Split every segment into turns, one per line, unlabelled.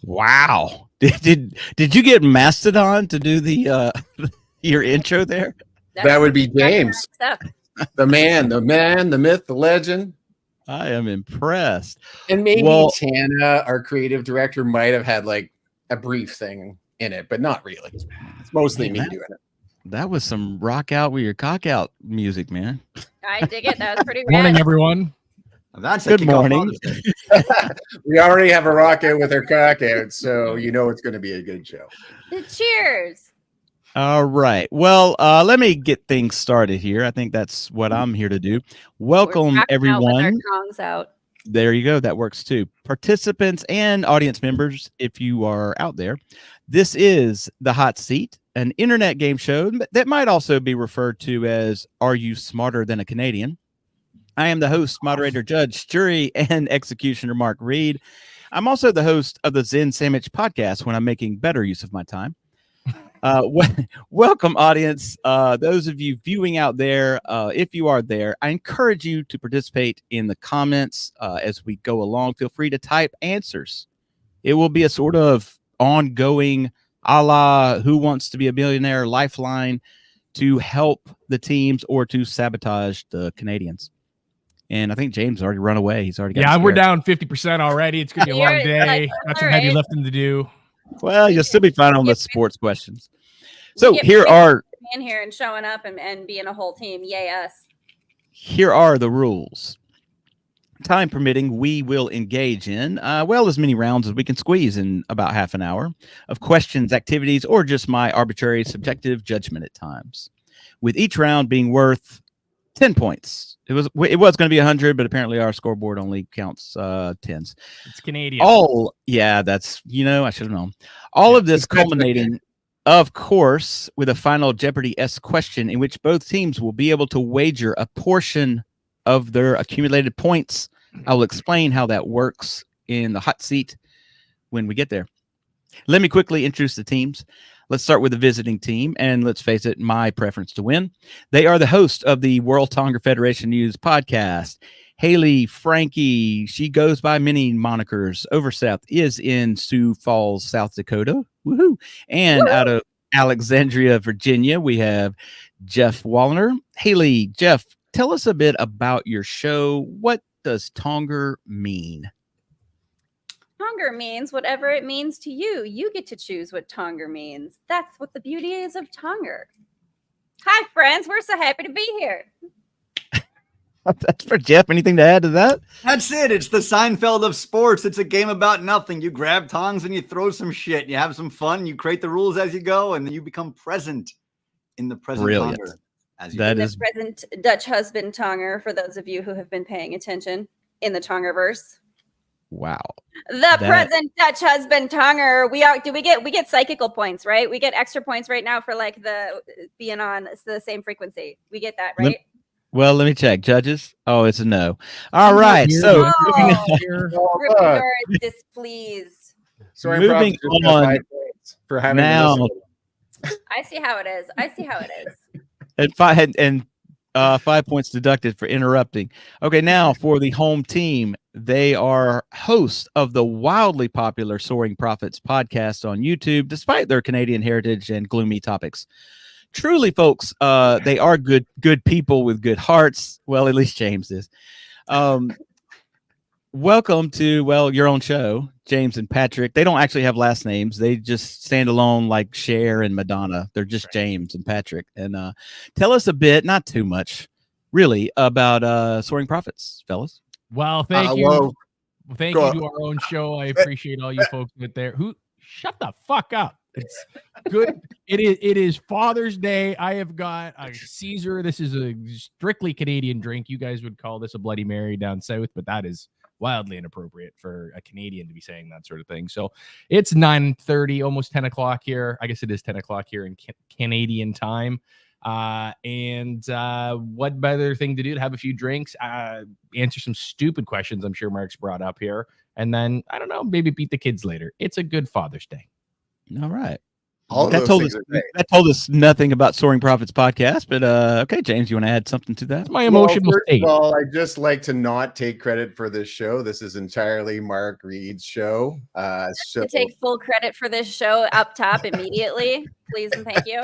Wow. Did you get Mastodon to do the your intro there?
That would be James. The man, the myth, the legend.
I am impressed.
And maybe Tana, our creative director, might have had like a brief thing in it, but not really. It's mostly me doing it.
That was some rock out with your cock out music, man.
I dig it. That was pretty rad.
Morning, everyone.
That's
good morning.
We already have a rock out with our cock out, so you know it's going to be a good show.
Cheers.
All right. Well, let me get things started here. I think that's what I'm here to do. Welcome, everyone.
Out with our tongues out.
There you go. That works too. Participants and audience members, if you are out there, this is The Hot Seat, an internet game show that might also be referred to as Are You Smarter Than a Canadian? I am the host, moderator, judge, jury, and executioner, Mark Reed. I'm also the host of the Zen Sandwich podcast when I'm making better use of my time. Welcome, audience. Those of you viewing out there, if you are there, I encourage you to participate in the comments as we go along. Feel free to type answers. It will be a sort of ongoing a la Who Wants to Be a Billionaire lifeline to help the teams or to sabotage the Canadians. And I think James already run away. He's already got
Yeah, we're down 50% already. It's going to be a long day. Got some heavy lifting to do.
Well, you'll still be fine on the sports questions. So here are
in here and showing up and being a whole team. Yay us.
Here are the rules. Time permitting, we will engage in as many rounds as we can squeeze in about half an hour of questions, activities, or just my arbitrary subjective judgment at times. With each round being worth 10 points. It was going to be 100, but apparently our scoreboard only counts tens.
It's Canadian.
That's, I should have known. All of this culminating, of course, with a final Jeopardy-esque question in which both teams will be able to wager a portion of their accumulated points. I will explain how that works in the hot seat when we get there. Let me quickly introduce the teams. Let's start with the visiting team, and let's face it, my preference to win. They are the host of the World Tonger Federation News podcast. Haley Frankie, she goes by many monikers. Oversouth is in Sioux Falls, South Dakota. Woohoo! And out of Alexandria, Virginia, we have Jeff Wallner. Haley, Jeff, tell us a bit about your show. What does Tonger mean?
Tonger means whatever it means to you. You get to choose what Tonger means. That's what the beauty is of Tonger. Hi, friends. We're so happy to be here.
That's for Jeff. Anything to add to that?
That's it. It's the Seinfeld of sports. It's a game about nothing. You grab tongs and you throw some shit. You have some fun. You create the rules as you go, and then you become present in the present.
Brilliant.
Tonger.
That is
the present Dutch husband Tonger, for those of you who have been paying attention in the Tongerverse.
Wow.
Present Dutch husband Tonger. We get psychical points, right? We get extra points right now for like the being on the same frequency. We get that, right?
Let me check. Judges? Oh, it's a no. All right. So
you're displeased.
Sorry,
moving on
for having
now.
I see how it is.
And 5 points deducted for interrupting. Okay, now for the home team, they are hosts of the wildly popular Soaring Profits podcast on YouTube, despite their Canadian heritage and gloomy topics. Truly, folks, they are good people with good hearts. Well, at least James is. Welcome to, your own show, James and Patrick. They don't actually have last names. They just stand alone like Cher and Madonna. They're just James and Patrick. And tell us a bit, not too much, really, about Soaring Profits, fellas.
Well, thank you. Thank you to our own show. I appreciate all you folks out there. Shut the fuck up. It's good. It is Father's Day. I have got a Caesar. This is a strictly Canadian drink. You guys would call this a Bloody Mary down south, but that is wildly inappropriate for a Canadian to be saying that sort of thing. So it's 9:30, almost 10 o'clock here. I guess it is 10 o'clock here in Canadian time. And what better thing to do to have a few drinks, answer some stupid questions I'm sure Mark's brought up here, and then, I don't know, maybe beat the kids later. It's a good Father's Day.
All right.
All of
That
those
told
things
us
are great.
that told us nothing about Soaring Profits podcast, but okay, James, you want to add something to that?
That's my emotional
First
state.
of all, I just like to not take credit for this show. This is entirely Mark Reed's show. So
To take full credit for this show up top immediately, please and thank you.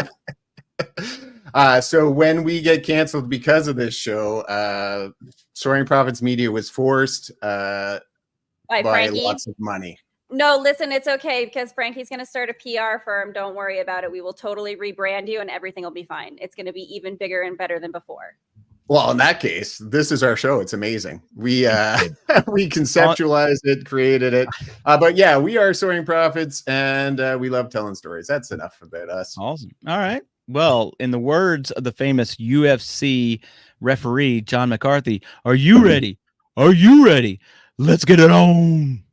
So when we get canceled because of this show, Soaring Profits Media was forced
By
by
Frankie.
lots of money.
No, listen, it's okay because Frankie's going to start a PR firm. Don't worry about it. We will totally rebrand you and everything will be fine. It's going to be even bigger and better than before.
Well, in that case, this is our show. It's amazing. We we conceptualized it, created it. But yeah, we are Soaring Profits and we love telling stories. That's enough about us.
Awesome. All right. Well, in the words of the famous UFC referee, John McCarthy, are you ready? Are you ready? Let's get it on.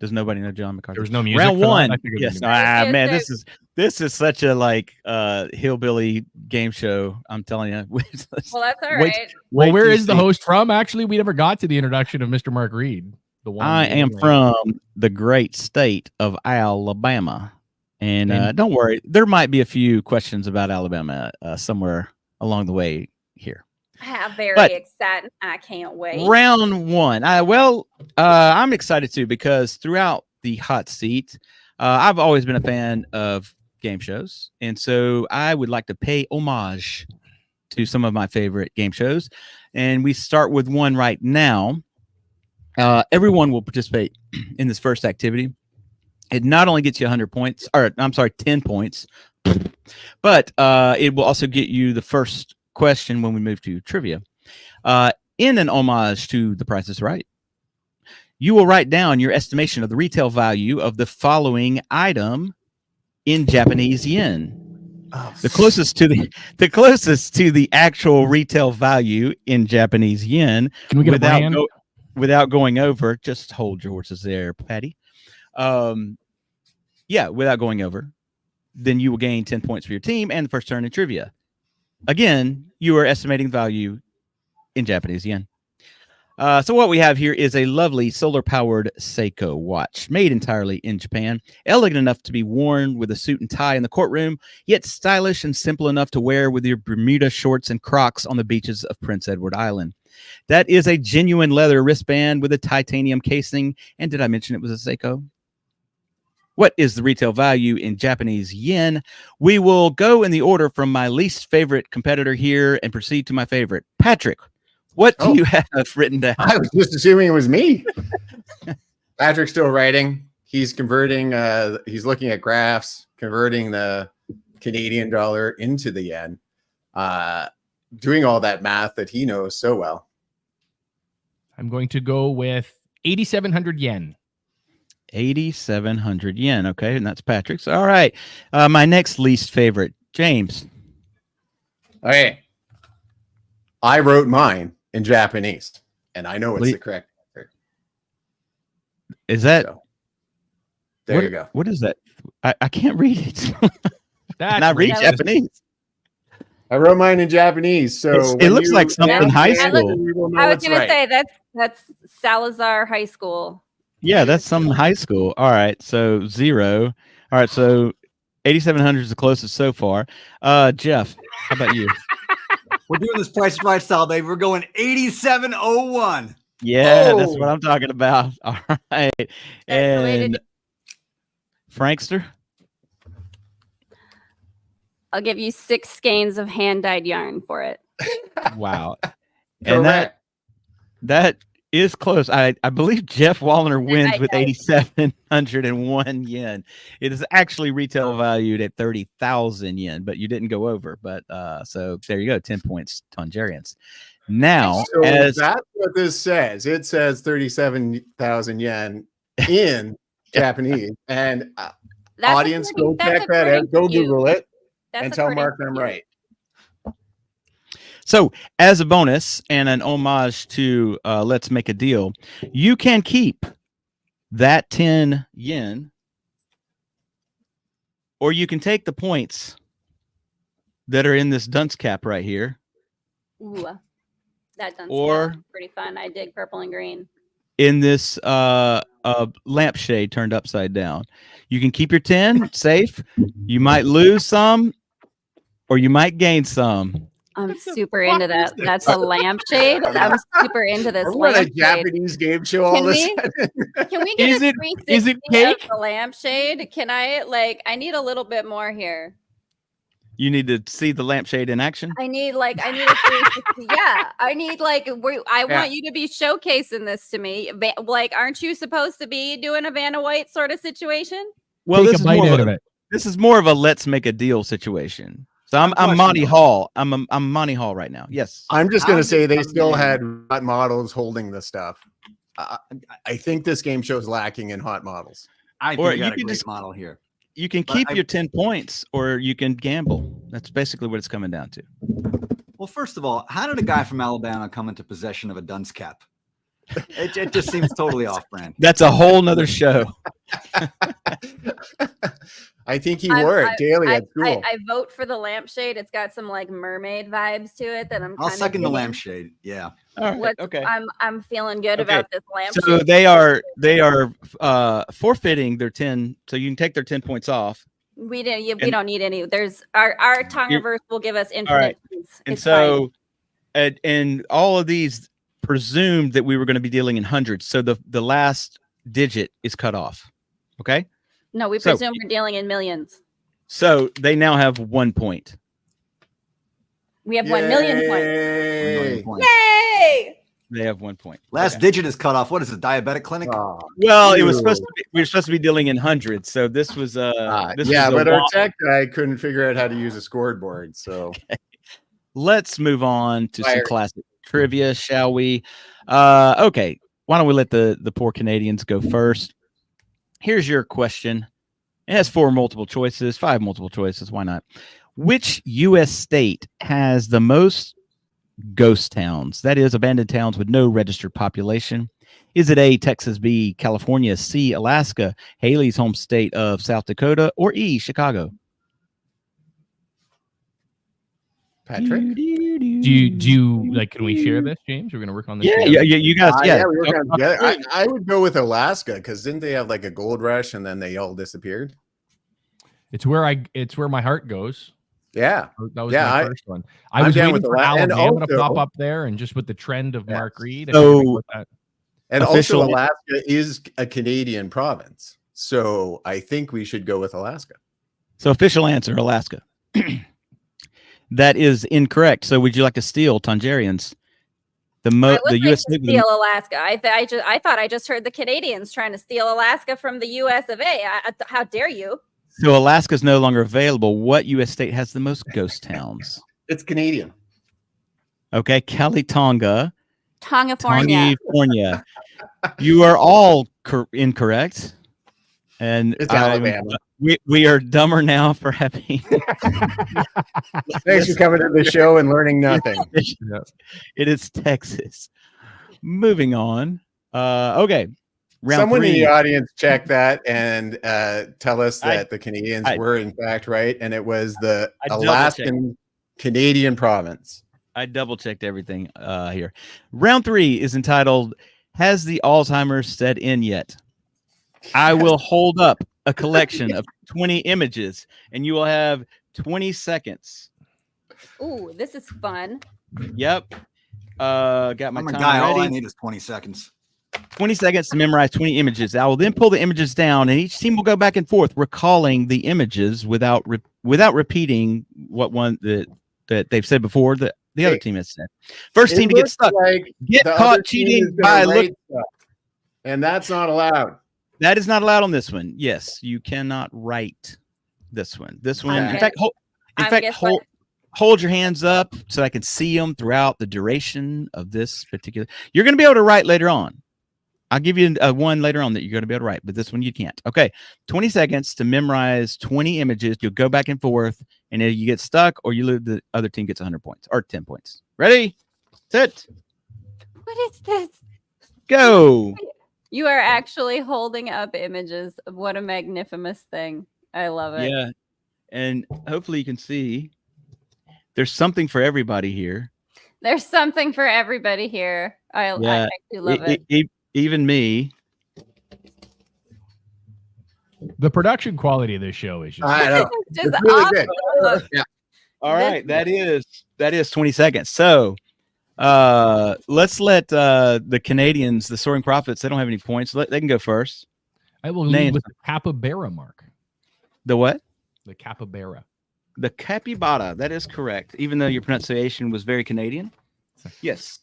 Does nobody know John McCarthy?
There was no music.
Round
for that?
one.
I figured
Yes.
we knew.
Man, this is such a like hillbilly game show. I'm telling you.
Well, that's all
Wait-
right.
Well, where
till you
is the
see.
host from? Actually, we never got to the introduction of Mr. Mark Reed. The one
I am from the great state of Alabama. And don't worry, there might be a few questions about Alabama somewhere along the way here.
Very
But-
exciting. I can't wait.
Round one. I'm excited too because throughout the hot seat, I've always been a fan of game shows. And so I would like to pay homage to some of my favorite game shows. And we start with one right now. Everyone will participate in this first activity. It not only gets you 100 points, or I'm sorry, 10 points, but it will also get you the first question when we move to trivia. In an homage to The Price is Right, you will write down your estimation of the retail value of the following item in Japanese yen. The closest to the actual retail value in Japanese yen.
Can we get a brand?
Without going over, just hold your horses there, Patty. Without going over, then you will gain 10 points for your team and the first turn in trivia. Again, you are estimating value in Japanese yen. So what we have here is a lovely solar-powered Seiko watch made entirely in Japan, elegant enough to be worn with a suit and tie in the courtroom, yet stylish and simple enough to wear with your Bermuda shorts and Crocs on the beaches of Prince Edward Island. That is a genuine leather wristband with a titanium casing. And did I mention it was a Seiko? What is the retail value in Japanese yen? We will go in the order from my least favorite competitor here and proceed to my favorite. Patrick, what do you have written down?
I was just assuming it was me. Patrick's still writing. He's converting. He's looking at graphs, converting the Canadian dollar into the yen, doing all that math that he knows so well.
I'm going to go with 8,700 yen.
8,700 yen. Okay, and that's Patrick's. All right. My next least favorite, James.
Okay. I wrote mine in Japanese, and I know it's the correct answer.
Is that?
So, there you go.
What is that? I can't read it.
That's
And I read Japanese.
I wrote mine in Japanese, so
It looks like something
Yeah,
high
I
school.
We will know
I was
it's
going
right.
to say that's Salazar High School.
Yeah, that's some high school. All right, so 0. All right, so 8,700 is the closest so far. Jeff, how about you?
We're doing this Price is Right style, baby. We're going 8701.
Yeah, that's what I'm talking about. All right,
That's the way to
and
do-
Frankster.
I'll give you 6 skeins of hand-dyed yarn for it.
Wow, and
Correct.
that is close. I believe Jeff Wallner wins
I
with
know.
8,701 yen. It is actually retail valued at 30,000 yen, but you didn't go over. But so there you go, 10 points, Tongerians. Now,
So
as
that's what this says. It says 37,000 yen in Japanese. And
That's
audience, go
according- that's
check that out.
according
Go
to you.
Google it
That's
and tell
according
Mark
to
I'm
you.
right.
So, as a bonus and an homage to Let's Make a Deal, you can keep that 10 yen, or you can take the points that are in this dunce cap right here,
Ooh, that done
Or-
pretty fun. I dig purple and green.
in this a lampshade turned upside down. You can keep your 10 safe. You might lose some, or you might gain some.
I'm super into that. That's a lampshade. I'm super into this
We're on a
lampshade.
Japanese game show all
Can
this.
we get
Is
a
it-
360
is it cake?
of the lampshade? Can I I need a little bit more here.
You need to see the lampshade in action.
I need a 360. Yeah, I need I want you to be showcasing this to me. Aren't you supposed to be doing a Vanna White sort of situation?
Well,
Take
this
a
is
bite
more
out
of
of it.
this is more of a let's make a deal situation. So I'm
Question,
Monty
though.
Hall. I'm Monty Hall right now. Yes.
I'm just
How
gonna
did
say they
some
still
man-
had hot models holding the stuff. I think this game show is lacking in hot models.
I
Or
think you
you
got a
can
great
just-
model here.
You can
But
keep
I-
your 10 points or you can gamble. That's basically what it's coming down to.
Well, first of all, how did a guy from Alabama come into possession of a dunce cap? It just seems totally off brand.
That's a whole nother show.
I think he wore it daily at school.
I vote for the lampshade. It's got some mermaid vibes to it that I'm.
I'll
kinda
second the
digging.
lampshade. Yeah.
All right.
What's-
Okay.
I'm feeling good
Okay,
about this lampshade.
So they are forfeiting their 10. So you can take their 10 points off.
We didn't. We
and-
don't need any. There's our Tongerverse will give us infinite.
right.
points.
And
It's fine.
so, and all of these presumed that we were going to be dealing in hundreds. So the last digit is cut off. Okay.
No, we
so-
presume we're dealing in millions.
So they now have 1 point.
We have 1 million points.
Yay.
Points.
Yay!
They have 1 point.
Last
Okay.
digit is cut off. What is it? Diabetic clinic?
Oh,
Well, it was
Ew.
supposed to be, we were supposed to be dealing in hundreds. So this was this
yeah,
was a
but our
wa-
tech guy couldn't figure out how to use a scoreboard. So
Let's move on to some
Fire.
classic trivia, shall we? Okay. Why don't we let the poor Canadians go first? Here's your question. It has 5 multiple choices. Why not? Which U.S. state has the most ghost towns? That is, abandoned towns with no registered population. Is it A, Texas, B, California, C, Alaska, Haley's home state of South Dakota, or E, Chicago?
Patrick.
Do you can we share this, James? We're gonna work on this.
Yeah,
together?
you guys. Yeah,
we were
talk-
kind of
talk
together.
through.
I would go with Alaska because didn't they have a gold rush and then they all disappeared?
It's where my heart goes.
Yeah.
That was
Yeah,
my
I-
first one. I
I'm
was
down
waiting
with
for
Ala- and
Alabama to pop
also-
up there, and just with the trend of
Yeah.
Mark Reed.
So-
everything with that.
And
Officially-
also Alaska is a Canadian province. So I think we should go with Alaska.
So official answer, Alaska. That is incorrect. So would you like to steal Tongerians?
I would
The
like
U.S.
to
state with the-
steal Alaska. I thought I just heard the Canadians trying to steal Alaska from the U.S. of A. How dare you?
So Alaska is no longer available. What U.S. state has the most ghost towns?
It's Canadian.
Okay, Calitonga,
Tongafornia.
California. You are all incorrect. And
It's Alabama.
we are dumber now for having
Thanks for coming to the show and learning nothing.
It is Texas. Moving on. Okay. Round
Someone
3.
in the audience check that and tell us
I-
that the Canadians
I-
were in fact right, and it was the
I double-checked.
Alaskan Canadian province.
I double checked everything here. Round 3 is entitled "Has the Alzheimer's Set In Yet?" I will hold up a collection of 20 images, and you will have 20 seconds.
Ooh, this is fun.
Yep. Got my
I'm a
time
guy. All I
ready.
need is 20 seconds.
20 seconds to memorize 20 images. I will then pull the images down, and each team will go back and forth, recalling the images without repeating what one that they've said before that the other
Hey,
team has said. First team to
It
get
looks
stuck,
like
get
the other
caught
team
cheating
is gonna
by look.
write stuff, and that's not allowed.
That is not allowed on this one. Yes, you cannot write this one. This one,
I'm
in fact,
I'm guessing-
hold your hands up so I can see them throughout the duration of this particular. You're going to be able to write later on. I'll give you one later on that you're going to be able to write, but this one you can't. Okay, 20 seconds to memorize 20 images. You'll go back and forth, and if you get stuck or you lose, the other team gets 100 points or 10 points. Ready? Set.
What is this?
Go.
You are actually holding up images. What a magnificent thing. I love it.
Yeah, and hopefully you can see. There's something for everybody here.
There's something for everybody here. I
Yeah,
actually love it.
Even me.
The production quality of this show is just.
I know.
Just
It's really
awesome.
good. Yeah.
All right, that is 20 seconds. So let's let the Canadians, the Soaring Profits, they don't have any points. They can go first.
I will
Name.
lead with the capybara mark.
The what?
The capybara.
The capybara. That is correct. Even though your pronunciation was very Canadian. Yes.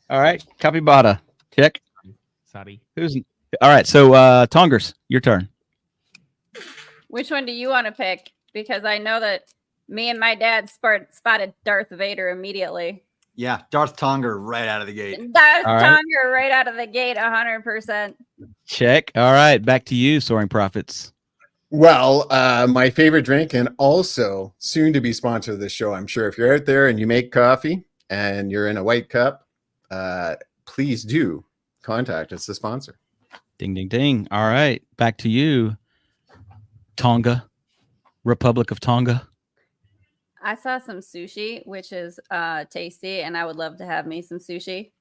All right, capybara. Check.
Sorry.
Who's all right? So Tongers, your turn.
Which one do you want to pick? Because I know that me and my dad spotted Darth Vader immediately.
Yeah, Darth Tonger right out of the gate.
Darth
All right.
Tonger right out of the gate, 100%.
Check. All right, back to you, Soaring Profits.
Well, my favorite drink and also soon to be sponsor of this show. I'm sure if you're out there and you make coffee and you're in a white cup, please do contact us, the sponsor.
Ding, ding, ding. All right, back to you, Tonga, Republic of Tonga.
I saw some sushi, which is tasty, and I would love to have me some sushi.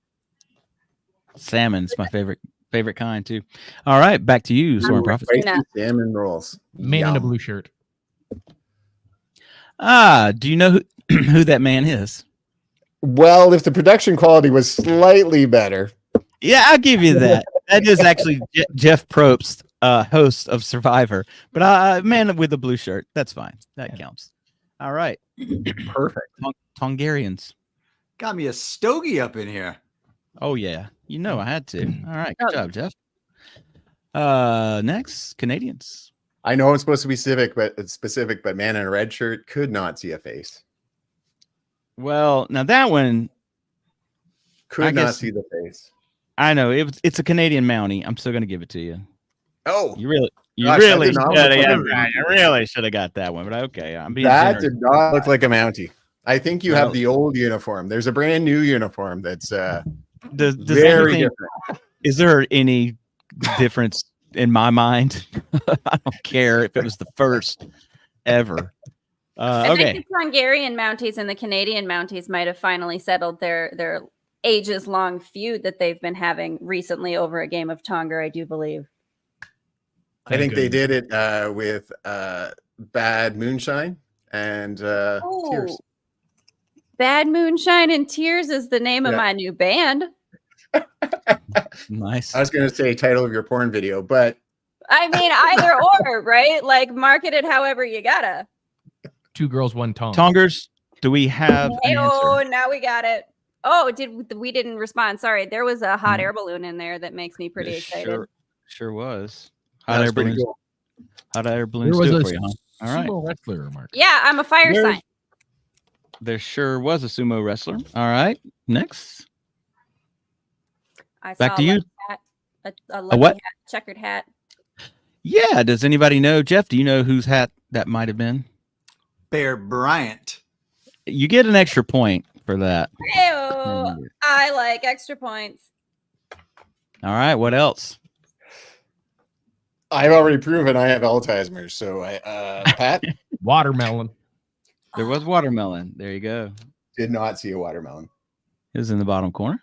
Salmon's my favorite kind too. All right, back to you, Soaring Profits.
Spicy salmon rolls.
Man in a
Yum.
blue shirt.
Do you know who that man is?
Well, if the production quality was slightly better,
Yeah, I'll give you that. That is actually Jeff Probst, host of Survivor. But man with the blue shirt, that's fine. That counts. All right.
perfect.
Tongerians.
Got me a stogie up in here.
Oh yeah, you know I had to. All right, good job, Jeff. Next, Canadians.
I know it's supposed to be specific, but man in a red shirt could not see a face.
Well, now that one,
Could
I
not
guess-
see the face.
I know it's a Canadian Mountie. I'm still gonna give it to you.
Oh,
You really
Gosh, that did not look like
you really should have got that one. But okay, I'm being
that
generous.
did not look like a Mountie. I think you
Well-
have the old uniform. There's a brand new uniform that's
Does
very
anything-
different.
Is there any difference in my mind? I don't care if it was the first ever.
I
Okay.
think the Tongerian Mounties and the Canadian Mounties might have finally settled their ages-long feud that they've been having recently over a game of Tonga, I do believe.
I think they did it with Bad Moonshine and Tears.
Oh, Bad Moonshine and Tears is the name of
Yeah.
my new band.
Nice.
I was going to say title of your porn video, but
I mean, either or, right? Like, market it however you gotta.
Two girls, one tongue.
Tongers, do we have an
Oh,
answer?
now we got it. Oh, we didn't respond. Sorry, there was a hot
Hmm.
air balloon in there that makes me pretty
It
excited.
Sure was. Hot
that's
air
pretty
balloons.
cool.
Hot air
There
balloons
was
do
a
it for you, huh? All right.
sumo wrestler, Mark.
Yeah, I'm a fire
There's-
sign.
There sure was a sumo wrestler. All right. Next.
I
Back
saw
to
a
you.
lucky hat, a lucky
what?
hat, checkered hat.
Yeah. Does anybody know? Jeff, do you know whose hat that might have been?
Bear Bryant.
You get an extra point for that.
Ew, I like extra points.
All right. What else?
I've already proven I have Alzheimer's. So Pat
Watermelon.
There was watermelon. There you go.
did not see a watermelon.
It was in the bottom corner.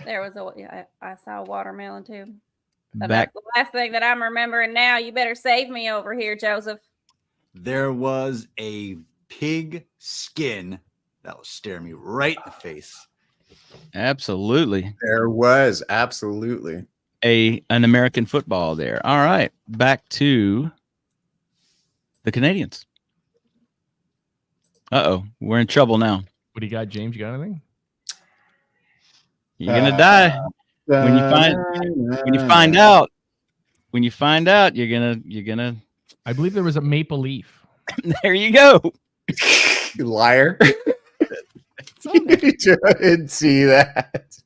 There was I saw a watermelon too. But
Back.
that's the last thing that I'm remembering now. You better save me over here, Joseph.
There was a pig skin that was staring me right in the face.
Absolutely.
There was absolutely.
An American football there. All right. Back to the Canadians. Uh-oh. We're in trouble now.
What do you got, James? You got anything?
You're gonna die. When you find out, you're gonna
I believe there was a maple leaf.
there you go.
You liar. You didn't see that.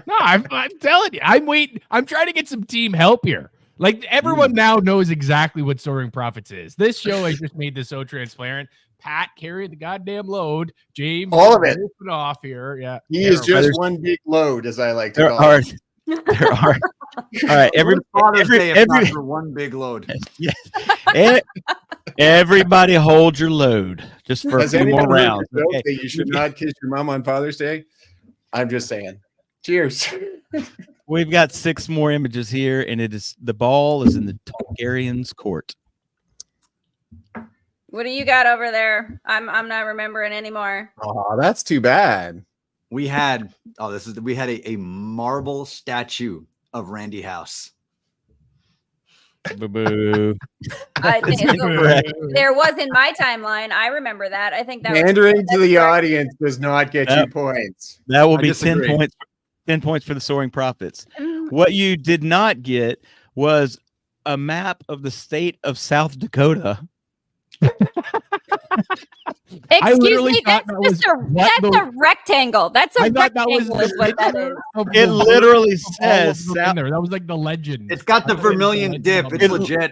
No, I'm telling you. I'm waiting. I'm trying to get some team help here. Like everyone now knows exactly what Soaring Profits is. This show has just made this so transparent. Pat carried the goddamn load. James,
All of it.
ripping off here. Yeah,
He is
Terrible.
just one big load, as I like to
There
call
are
it.
there are all right.
Father's Day, if not
every
for one big load.
everybody hold your load just for a
Has
few
anyone
more
heard
rounds.
the joke
Okay.
that you should not kiss your mom on Father's Day? I'm just saying. Cheers.
We've got 6 more images here, and the ball is in the Tongerians' court.
What do you got over there? I'm not remembering anymore.
Oh, that's too bad.
We had a marble statue of Randy House.
Boo boo.
There was in my timeline. I remember that. I think that
Pandering to the audience does not get you points.
That will be
disagree.
10 points. 10 points for the Soaring Profits. What you did not get was a map of the state of South Dakota.
Excuse me, that's a rectangle. That's a rectangle is what that is.
It literally says South.
There. That was like the legend.
It's got the vermilion dip. It's legit.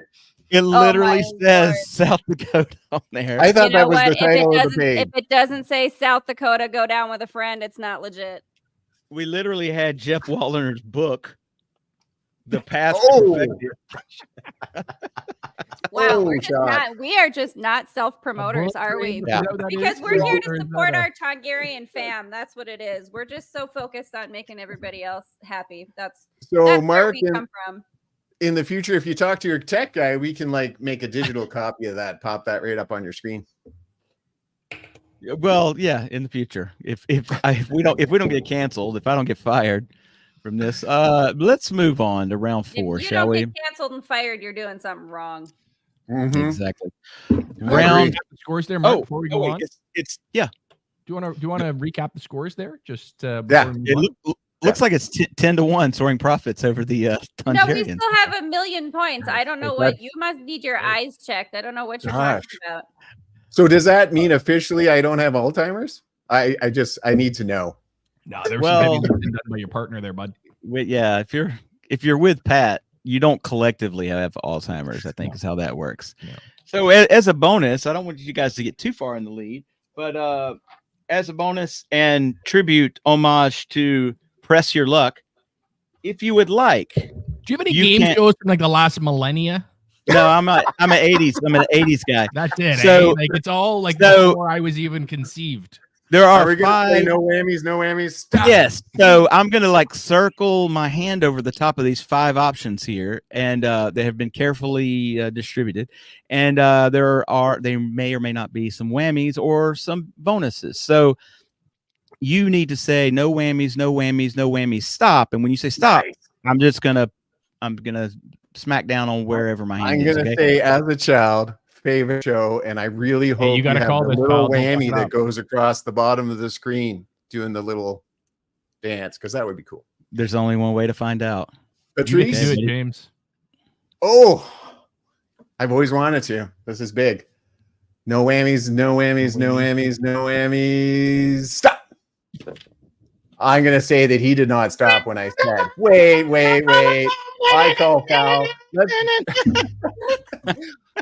It literally says South Dakota on there.
I thought that was the title of the page.
If it doesn't say South Dakota, go down with a friend, it's not legit.
We literally had Jeff Wallner's book, The Path.
Wow, we are just not self-promoters, are we?
Yeah.
Because we're here to support our Tongerian fam. That's what it is. We're just so focused on making everybody else happy. That's
Mark,
where we come from.
In the future, if you talk to your tech guy, we can like make a digital copy of that, pop that right up on your screen.
Well, yeah, in the future, if we don't get canceled, if I don't get fired from this, let's move on to round 4, shall we?
If you don't get canceled and fired, you're doing something wrong.
Mm-hmm.
Exactly.
Round the scores there, Mark. Before we go on,
it's yeah.
Do you want to recap the scores there? Just
Looks like it's 10-1 Soaring Profits over the Tongerians.
No, we still have 1,000,000 points. I don't know what you must need your eyes checked. I don't know what you're talking about.
So does that mean officially I don't have Alzheimer's? I need to know.
No, there's some done by your partner there, bud.
Yeah, if you're with Pat, you don't collectively have Alzheimer's, I think is how that works. Yeah. So as a bonus, I don't want you guys to get too far in the lead, but as a bonus and tribute homage to Press Your Luck, if you would like.
Do you have any game shows from like the last millennia?
No, I'm an 80s guy.
That's it.
So
like it's all like before I was even conceived.
There are 5
no whammies. Stop.
Yes. So I'm gonna like circle my hand over the top of these 5 options here, and they have been carefully distributed. And they may or may not be some whammies or some bonuses. So you need to say no whammies, no whammies, no whammies, stop. And when you say stop, nice. I'm gonna smack down on wherever my hand is.
I'm gonna say as a child. Favorite show, and I really hope
you got to call
the little whammy that goes across the bottom of the screen doing the little dance, because that would be cool.
There's only one way to find out.
Patrice,
do it, James.
Oh, I've always wanted to. This is big. No whammies, no whammies, no whammies, no whammies. Stop. I'm gonna say that he did not stop when I said, wait. I call foul.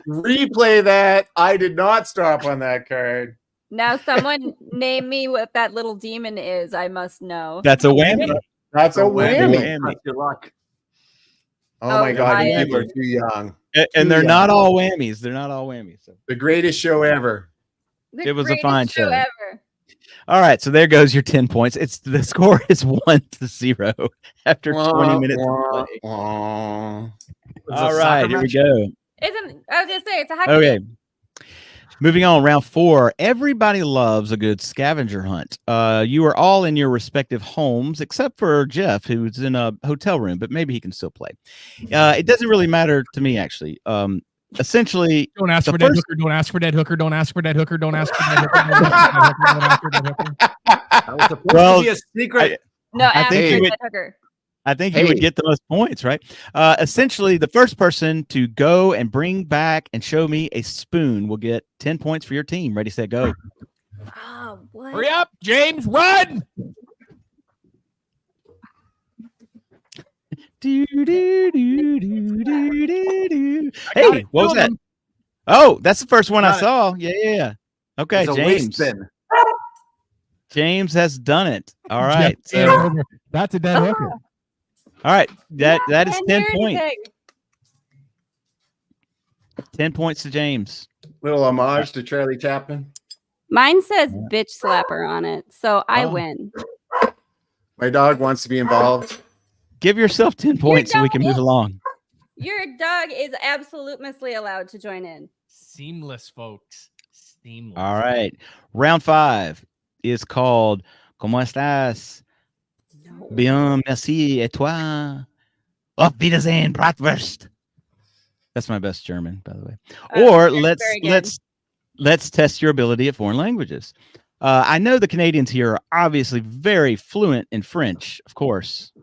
Replay that. I did not stop on that card.
Now someone name me what that little demon is. I must know.
That's a whammy.
That's a whammy.
Good luck.
Oh my God, you people are too young.
And they're not all whammies. They're not all whammies. So.
The greatest show ever.
It was a fine show.
Ever.
All right, so there goes your 10 points. The score is 1-0 after 20 minutes. All right, here we go.
I was gonna say it's a hockey.
Okay. Moving on, round 4. Everybody loves a good scavenger hunt. You are all in your respective homes, except for Jeff, who's in a hotel room, but maybe he can still play. It doesn't really matter to me, actually. Essentially,
don't ask for dead hooker. Don't ask for dead hooker. Don't ask for dead hooker. Don't ask for dead hooker. Don't ask for dead hooker.
That was supposed to be a secret.
I think you would get the most points, right? Essentially, the first person to go and bring back and show me a spoon will get 10 points for your team. Ready, set, go.
Oh, what?
Hurry up, James, run!
Hey, what was that? Oh, that's the first one I saw. Yeah. Okay, James. James has done it. All right. So,
that's a dead hooker.
All right. That is 10 points. 10 points to James.
Little homage to Charlie Chaplin.
Mine says bitch slapper on it, so I win.
My dog wants to be involved.
Give yourself 10 points so we can move along.
Your dog is absolutely allowed to join in.
Seamless, folks. Seamless.
All right. Round 5 is called ¿Cómo estás?
No.
Bien, merci. Et toi? Auf Wiedersehen, Bratwurst. That's my best German, by the way. Or let's test your ability at foreign languages. I know the Canadians here are obviously very fluent in French, of course.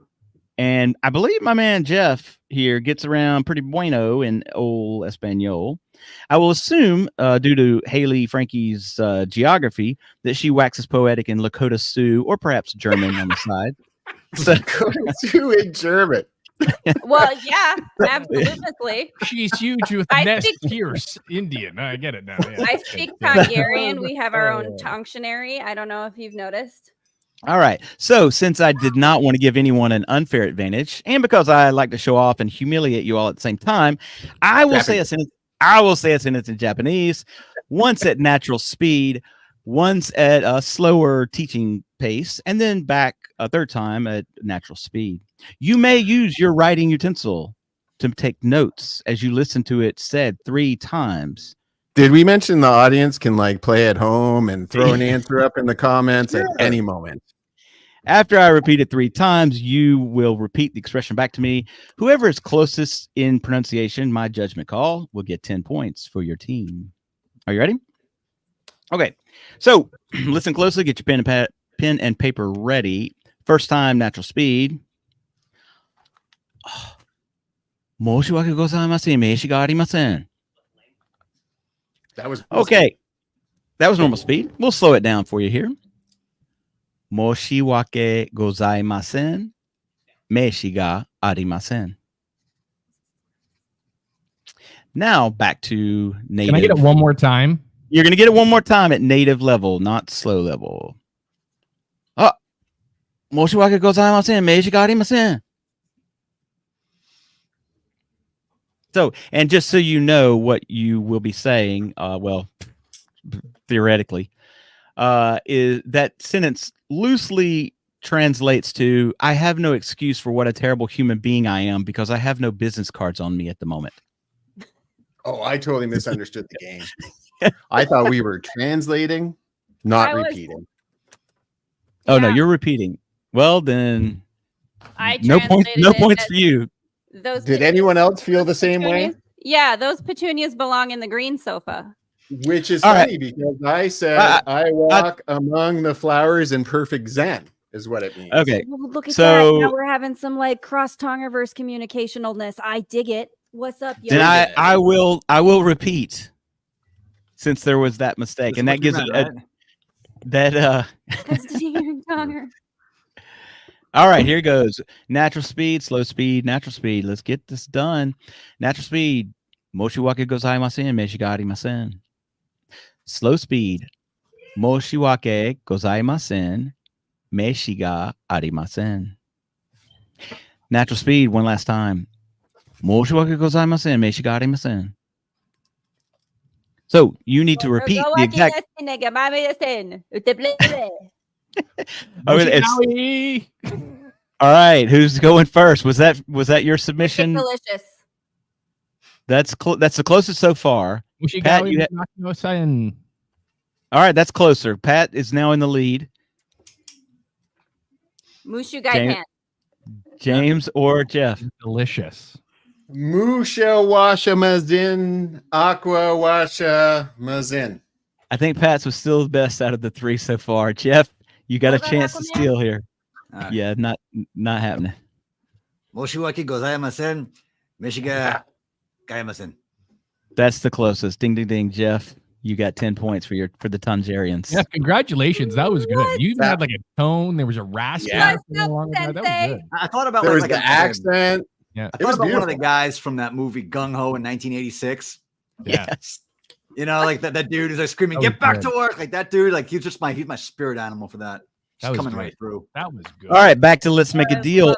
And I believe my man Jeff here gets around pretty bueno in old Espanol. I will assume, due to Haley Frankie's geography, that she waxes poetic in Lakota Sioux or perhaps German on the side.
So Sioux in German.
Well, yeah, absolutely.
She's huge with Nest Pierce, Indian. I get it now. Yeah.
I speak Tongerian. We have our own Tongtionary. I don't know if you've noticed.
All right. So since I did not want to give anyone an unfair advantage, and because I like to show off and humiliate you all at the same time, I will say a sentence in Japanese, once at natural speed, once at a slower teaching pace, and then back a third time at natural speed. You may use your writing utensil to take notes as you listen to it said 3 times.
Did we mention the audience can like play at home and throw an answer up in the comments at any moment?
After I repeat it 3 times, you will repeat the expression back to me. Whoever is closest in pronunciation, my judgment call, will get 10 points for your team. Are you ready? Okay. So listen closely. Get your pen and paper ready. First time, natural speed. 申し訳ございません。名刺がありません.
That was
okay. That was normal speed. We'll slow it down for you here. 申し訳ございません。名刺がありません. Now back to native.
Can I get it one more time?
You're going to get it one more time at native level, not slow level. 申し訳ございません。名刺がありません. So, and just so you know what you will be saying, well, theoretically, is that sentence loosely translates to, I have no excuse for what a terrible human being I am because I have no business cards on me at the moment.
Oh, I totally misunderstood the game. I thought we were translating, not repeating.
Oh, no, you're repeating. Well, then, no points for you.
Did anyone else feel the same way?
Yeah, those petunias belong in the green sofa.
Which is funny because I said I walk among the flowers in perfect zen is what it means.
Okay.
Well, look at that. Now we're having some like cross Tongerverse communicationalness. I dig it. What's up, yo?
Then I will repeat since there was that mistake. And that gives it All right, here goes. Natural speed, slow speed, natural speed. Let's get this done. Natural speed. Moshiwake gozaimasen, meshi ga arimasen. Slow speed. Moshiwake gozaimasen, meshi ga arimasen. Natural speed, one last time. Moshiwake gozaimasen, meshi ga arimasen. So you need to repeat the exact. All right, who's going first? Was that your submission?
Delicious.
That's the closest so far. Pat, all right, that's closer. Pat is now in the lead.
Mushu Gai
James or Jeff?
Delicious.
Musha washa mazin, aqua washa mazin.
I think Pat's was still the best out of the 3 so far. Jeff, you got a chance to steal here. Right. Yeah, not happening.
Moshiwake gozaimasen, meshi ga gaimasen.
That's the closest. Ding ding ding, Jeff. You got 10 points for the Tongerians.
Yeah, congratulations. That was good. You even had like a tone. There was a rasp.
Yeah.
That was good.
I thought about
there was the accent.
Yeah, I thought about one of the guys from that movie Gung Ho in 1986.
Yes.
You know, like that dude is like screaming, "Get back to work!" Like that dude. Like he's my spirit animal for that. Just coming right through.
That was good.
All right, back to let's make a deal.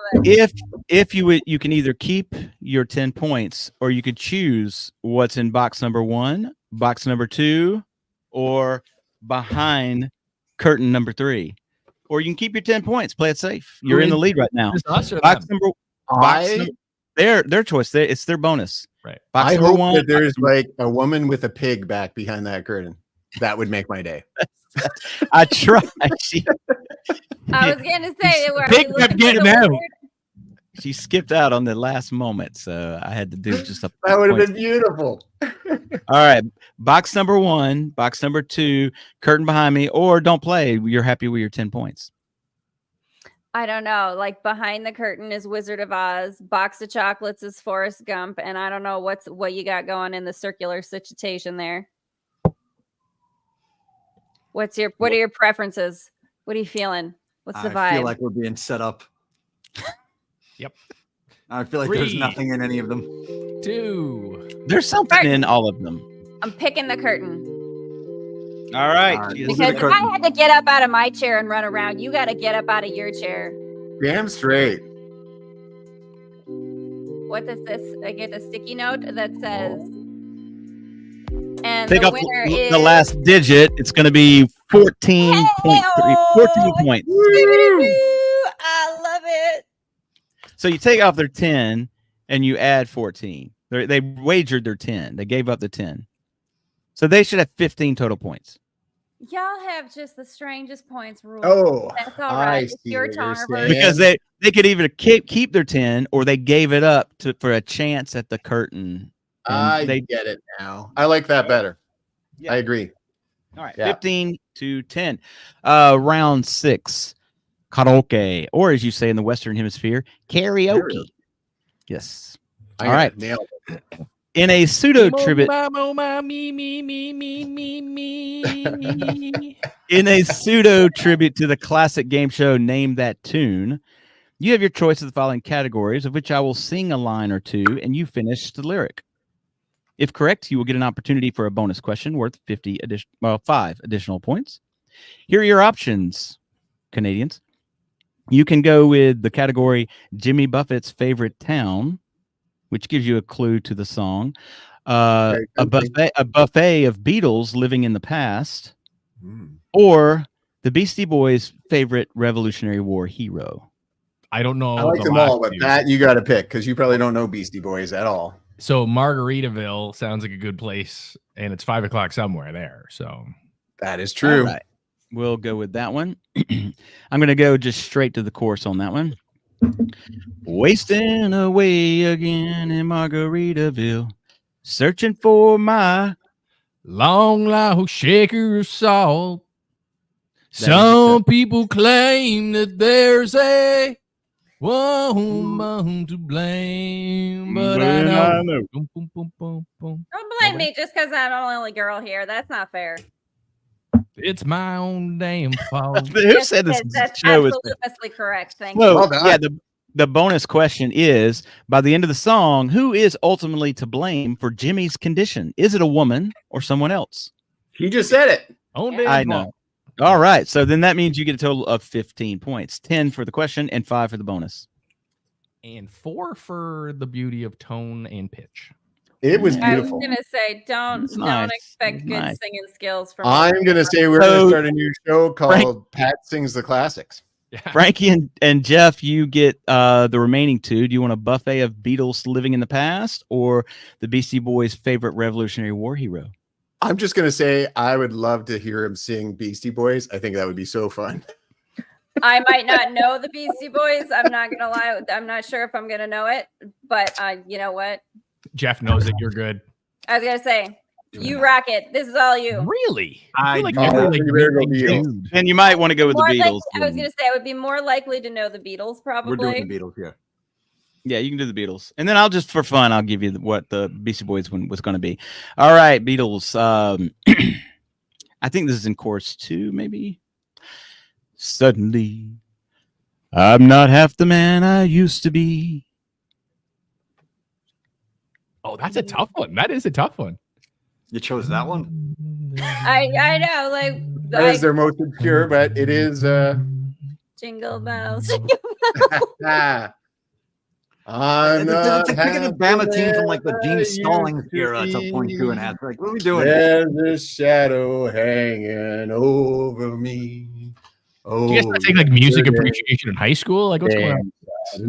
If you can either keep your 10 points or you could choose what's in box number 1, box number 2, or behind curtain number 3. Or you can keep your 10 points. Play it safe. You're in the lead right now. their choice. It's their bonus.
Right.
Box
I
number
hope
one.
that there's like a woman with a pig back behind that curtain. That would make my day.
I tried.
I was gonna say that we're
Pig kept getting out.
She skipped out on the last moment, so I had to do just a.
That would have been beautiful.
All right, box number one, box number two, curtain behind me, or don't play. You're happy with your 10 points.
I don't know. Like behind the curtain is Wizard of Oz. Box of chocolates is Forrest Gump, and I don't know what you got going in the circular situation there. What are your preferences? What are you feeling? What's the vibe?
I feel like we're being set up.
Yep.
I feel like
3,
there's nothing in any of them.
2.
There's something in all of them.
I'm picking the curtain.
All right.
All right.
She is-
Because if I had to get up out of my chair and run around, you got to get up out of your chair.
Damn straight.
What does this? I get a sticky note that says, and
Pick
the
up
winner
the
is
last digit. It's going to be 14.3. 14 points.
I love it.
So you take off their 10 and you add 14. They wagered their 10. They gave up the 10. So they should have 15 total points.
Y'all have just the strangest points rules.
Oh,
That's all right. It's
see
your
what you're
Tongerverse.
saying.
Because they could either keep their 10 or they gave it up for a chance at the curtain.
I get it now. I like that better.
Yeah.
I agree.
All right,
Yeah.
15 to 10. Round 6, karaoke, or as you say in the Western Hemisphere, karaoke. Yes.
I
All right.
nailed it.
In a pseudo tribute, in a pseudo tribute to the classic game show Name That Tune, you have your choice of the following categories, of which I will sing a line or two, and you finish the lyric. If correct, you will get an opportunity for a bonus question worth 5 additional points. Here are your options, Canadians. You can go with the category Jimmy Buffett's favorite town, which gives you a clue to the song. A buffet of Beatles living in the past, or the Beastie Boys' favorite Revolutionary War hero.
I don't know.
I like
the
them
last
all, but
two.
Pat, you got to pick because you probably don't know Beastie Boys at all.
So Margaritaville sounds like a good place, and it's 5 o'clock somewhere there. So
That is true.
All right. We'll go with that one. I'm going to go just straight to the chorus on that one. Wasting away again in Margaritaville, searching for my
long live shaker of salt.
That is
Some people claim that there's a woman to blame, but I know. Boom, boom, boom, boom, boom.
Don't blame me just because I'm the only girl here. That's not fair.
It's my own damn fault.
Who
Yes,
said this
it is. That's
show is
absolutely correct. Thank
so,
you.
Well done.
yeah, the bonus question is, by the end of the song, who is ultimately to blame for Jimmy's condition? Is it a woman or someone else?
He just said it.
Own
Yeah.
damn
I
fault.
know. All right. So then that means you get a total of 15 points, 10 for the question and 5 for the bonus.
And 4 for the beauty of tone and pitch.
It was
I was
beautiful.
gonna say, don't
nice.
expect
It's
good
nice.
singing skills from.
I'm going to say we're
So-
going to start a new show called Pat Sings the Classics.
Yeah.
Frankie and Jeff, you get the remaining 2. Do you want a buffet of Beatles living in the past or the Beastie Boys' favorite Revolutionary War hero?
I'm just going to say I would love to hear him sing Beastie Boys. I think that would be so fun.
I might not know the Beastie Boys. I'm not gonna lie. I'm not sure if I'm gonna know it, but you know what?
Jeff knows that you're good.
I was gonna say, you rock it. This is all you.
Really?
I
feel like
know.
every,
You better go
midnight
Beatles.
dude.
And you might want to go with the
More
Beatles.
I was gonna say I would be more likely to know the Beatles, probably.
We're doing the Beatles, yeah.
Yeah, you can do the Beatles. And then I'll just, for fun, I'll give you what the Beastie Boys one was going to be. All right, Beatles. I think this is in chorus 2, maybe. Suddenly, I'm not half the man I used to be.
Oh, that's a tough one. That is a tough one.
You chose that one?
I know, like
That is their most obscure, but it is.
Jingle bells.
I'm
It's like picking a
not
Bama team from
happy
like the
I
Gene
used
Stallings
to
era to point
be.
2 and a half. Like, what are we doing?
There's a shadow hanging over me.
Do you guys not take like music appreciation in high school? Like, what's going on?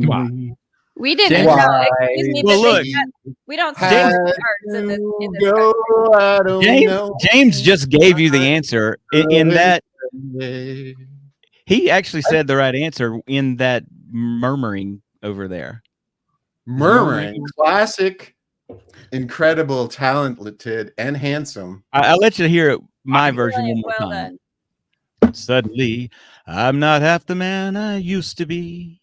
Come on.
We didn't.
James-
No,
Why
excuse me,
Well,
but
look.
we don't
Had
stand for arts in this country.
go, I don't
James,
know.
James just gave you the answer in that
Yeah.
he actually said the right answer in that murmuring over there.
Murmuring, classic, incredible, talented, and handsome.
I'll let you hear my version one
Well
more time.
done.
Suddenly, I'm not half the man I used to be.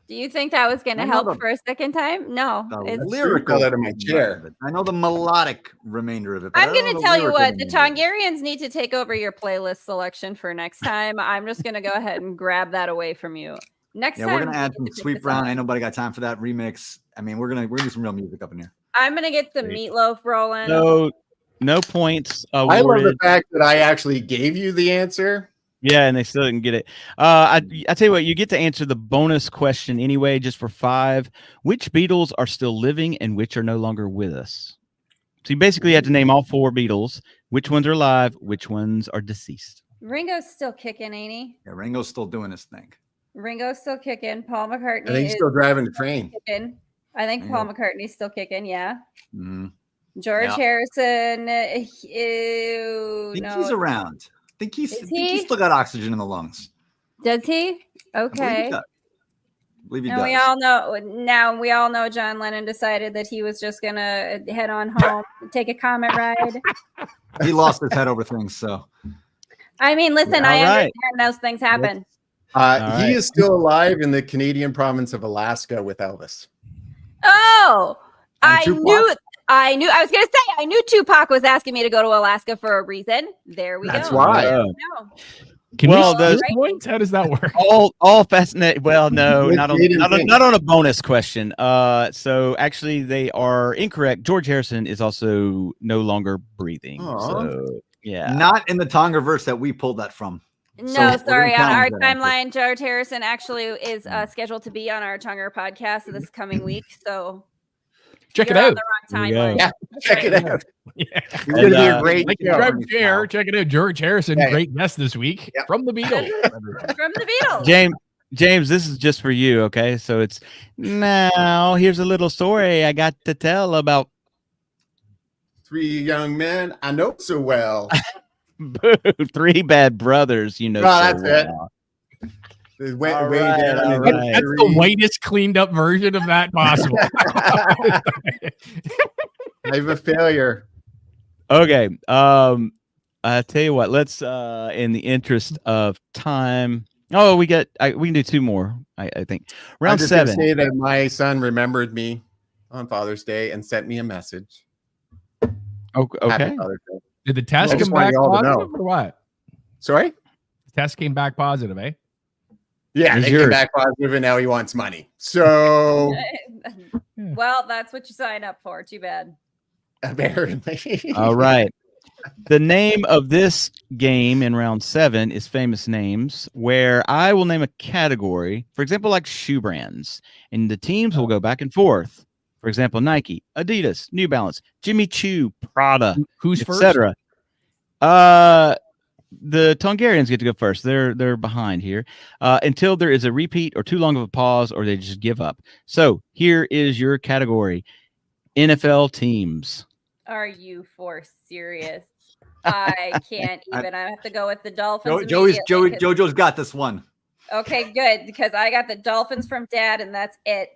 Do you think that was going to
I know
help
the-
for a second time? No.
The
It's,
lyrical
lyrical
out of my chair.
of it. I know the melodic remainder of it. but I
I'm
don't
going
know
to tell you
lyrical
what, the
remainder of it.
Tongerians need to take over your playlist selection for next time. I'm just going to go ahead and grab that away from you. Next
Yeah,
time,
we're gonna add
we
some
get to pick
Sweet
the
Brown.
song.
Ain't nobody got time for that remix. I mean, we're gonna do some real music up in here.
I'm going to get some meatloaf rolling.
No points
I love the
awarded.
fact that I actually gave you the answer.
Yeah, and they still didn't get it. I tell you what, you get to answer the bonus question anyway, just for 5. Which Beatles are still living and which are no longer with us? So you basically have to name all 4 Beatles. Which ones are alive? Which ones are deceased?
Ringo's still kicking, ain't he?
Yeah, Ringo's still doing his thing.
Ringo's still kicking. Paul McCartney
I think he's
is
still driving the train.
kicking. I think Paul McCartney's still kicking, yeah.
Mm-hmm.
George
Yeah.
Harrison,
I think he's around. I think
Is
he's
he?
still got oxygen in the lungs.
Does he?
I believe he
Okay.
does. I believe he
And
does.
we all know John Lennon decided that he was just gonna head on home, take a comet ride.
He lost his head over things, so
I mean, listen,
All
I
right.
understand those things happen.
right.
He is still alive in the Canadian province of Alaska with Elvis.
Oh,
And
I
Tupac.
knew. I was gonna say I knew Tupac was asking me to go to Alaska for a reason. There we
That's
go.
why.
No.
Can
Well,
we
those-
split points? How does that work?
All fascinating. Well, no,
With
not on,
Aiden
not, on,
Pink.
not on a bonus question. So actually, they are incorrect. George Harrison is also no longer breathing.
Aw.
So yeah,
not in the Tongerverse that we pulled that from.
No,
So we're
sorry.
gonna
On our
challenge that answer.
timeline, George Harrison actually is scheduled to be on our Tonger podcast this coming week. So
Check it
you're on
out.
the
There you
wrong timeline.
Yeah, check it out.
Yeah.
It's going to be a
And,
great
Like
show.
grab chair. Check it out. George Harrison,
Yeah.
great guest this week
Yep.
from the Beatles.
From the Beatles.
James, this is just for you. Okay, so it's now. Here's a little story I got to tell about
3 young men I know so well.
3 bad brothers. You know,
Oh,
so
that's it.
well.
They went
All
way
right,
down
all
in
right.
That's the whitest, cleaned up version of that possible.
I'm a failure.
Okay. I tell you what. Let's in the interest of time. Oh, we can do 2 more. I think
I'm
round
just gonna
7.
say that my son remembered me on Father's Day and sent me a message.
Oh,
Happy
okay.
Father's Day.
Did the test
I just
come
want
back
you all to know.
positive or what?
Sorry?
The test came back positive, eh?
Yeah,
It's
they
yours.
came back positive and now he wants money. So
Well, that's what you sign up for. Too bad.
apparently.
All right. The name of this game in round 7 is Famous Names, where I will name a category, for example, like shoe brands, and the teams will go back and forth. For example, Nike, Adidas, New Balance, Jimmy Choo, Prada,
Who's first?
etc. The Tongerians get to go first. They're behind here until there is a repeat or too long of a pause, or they just give up. So here is your category: NFL teams.
Are you for serious? I can't even. I have to go with the Dolphins.
Joey's
immediately 'cause-
JoJo's got this one.
Okay, good, because I got the Dolphins from Dad, and that's it.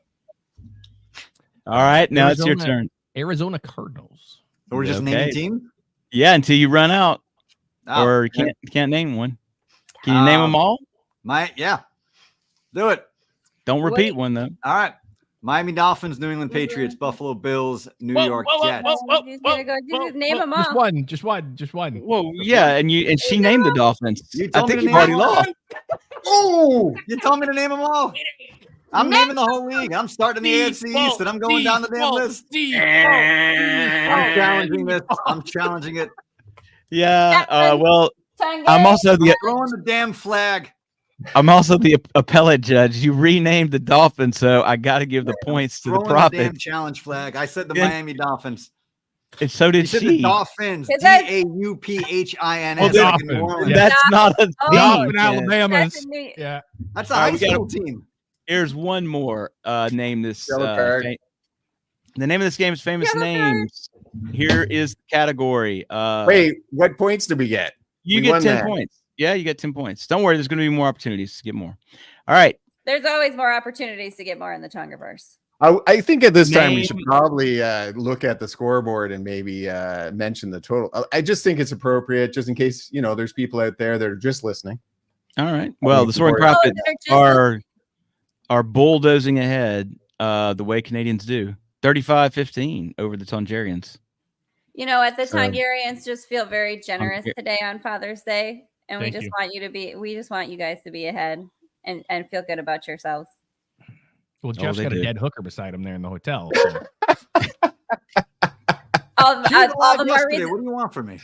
All right, now it's your
Arizona.
turn.
Arizona Cardinals.
So we're just
Okay.
naming team.
Yeah, until you run out
Oh,
or
okay.
can't name one. Can you name them all?
Do it.
Don't repeat
Wait.
one though.
All right. Miami Dolphins, New England Patriots, Buffalo Bills, New York Jets.
He's gonna go name them
Just
all.
one. Just one.
Well, yeah, and she named the Dolphins.
You
I
told me
think
to
you've
name
already
them all.
lost.
Oh,
You told me to name them all. I'm naming the whole league. I'm starting in the AFC East, and I'm going down the damn list. I'm challenging this. I'm challenging it.
Yeah.
That's
Well,
Tongerians.
I'm also the
Throwing the damn flag.
appellate judge. You renamed the Dolphins, so I got to give the points to the
Throwing the damn
prophet.
challenge flag. I said the
Yeah.
Miami Dolphins.
And so
You
did
said the
she.
Dolphins.
Is that-
DAUPHINS.
Oh,
like in
Dolphins.
New Orleans.
Yeah.
That's not a
Oh,
team.
Dolphin,
Ken.
Alabama.
That's a new-
Yeah.
That's a
All right,
high
we gotta-
school team.
Here's one more. Name this.
Yellow card.
The name of this game is Famous
Yellow
Names. Here is the category.
Wait, what points did we get?
You
we
get
won
10
that.
points. Yeah, you get 10 points. Don't worry, there's going to be more opportunities to get more. All right.
There's always more opportunities to get more in the Tongerverse.
I think at this time we
Name-
should probably look at the scoreboard and maybe mention the total. I just think it's appropriate, just in case there's people out there that are just listening.
All right. Well, the Soaring
Oh,
Profits are bulldozing ahead the way Canadians do. 35-15 over the Tongerians.
You know what? The
So-
Tongerians just feel very generous
Tonger-
today on Father's Day, and we
Thank
just
you.
want you to be. We just want you guys to be ahead and feel good about yourselves.
Well, Jeff's
they
got a
do.
dead hooker beside him there in the hotel. So.
All
She was
the
alive
more
yesterday.
reason.
What do you want from me?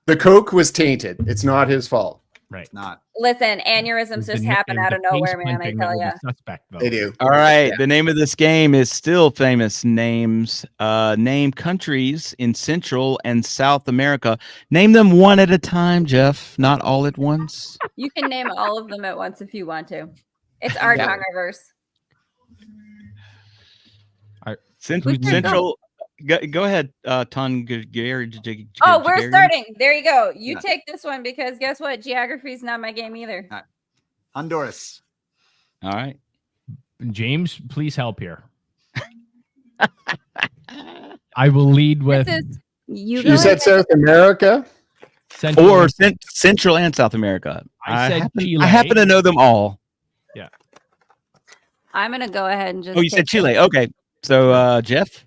The Coke was tainted. It's not his fault.
Right.
Not.
Listen, aneurysms just happen out of nowhere, man. I tell you.
Suspect, though.
They do.
All right.
Yeah.
The name of this game is still Famous Names. Name countries in Central and South America. Name them one at a time, Jeff, not all at once.
You can name all of them at once if you want to. It's our
Yeah.
Tongerverse.
Central. Go ahead, Tongerians.
Oh, we're starting. There you go. You
Yeah.
take this one because guess what? Geography is not my game either.
Honduras.
All right.
James, please help here. I will lead with
This is you.
You
go
said
ahead.
South America.
Central.
Or Central and South America.
I said Chile.
I happen to know them all.
I'm gonna go ahead and just.
Oh, you said
take
Chile. Okay. So, Jeff,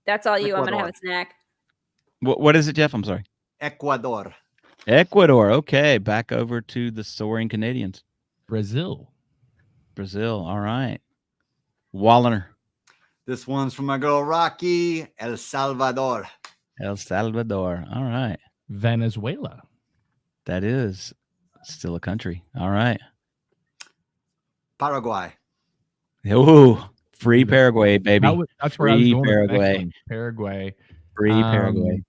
That's all you. I'm gonna have a
Ecuador.
snack.
what is it, Jeff? I'm sorry.
Ecuador.
Ecuador. Okay. Back over to the Soaring Canadians.
Brazil.
Brazil. All right. Walliner.
This one's from my girl Rocky. El Salvador.
El Salvador. All right.
Venezuela.
That is still a country. All right.
Paraguay.
Oh, free Paraguay, baby.
That's where I was
Free
going. with the next
Paraguay.
one. Paraguay.
Free Paraguay.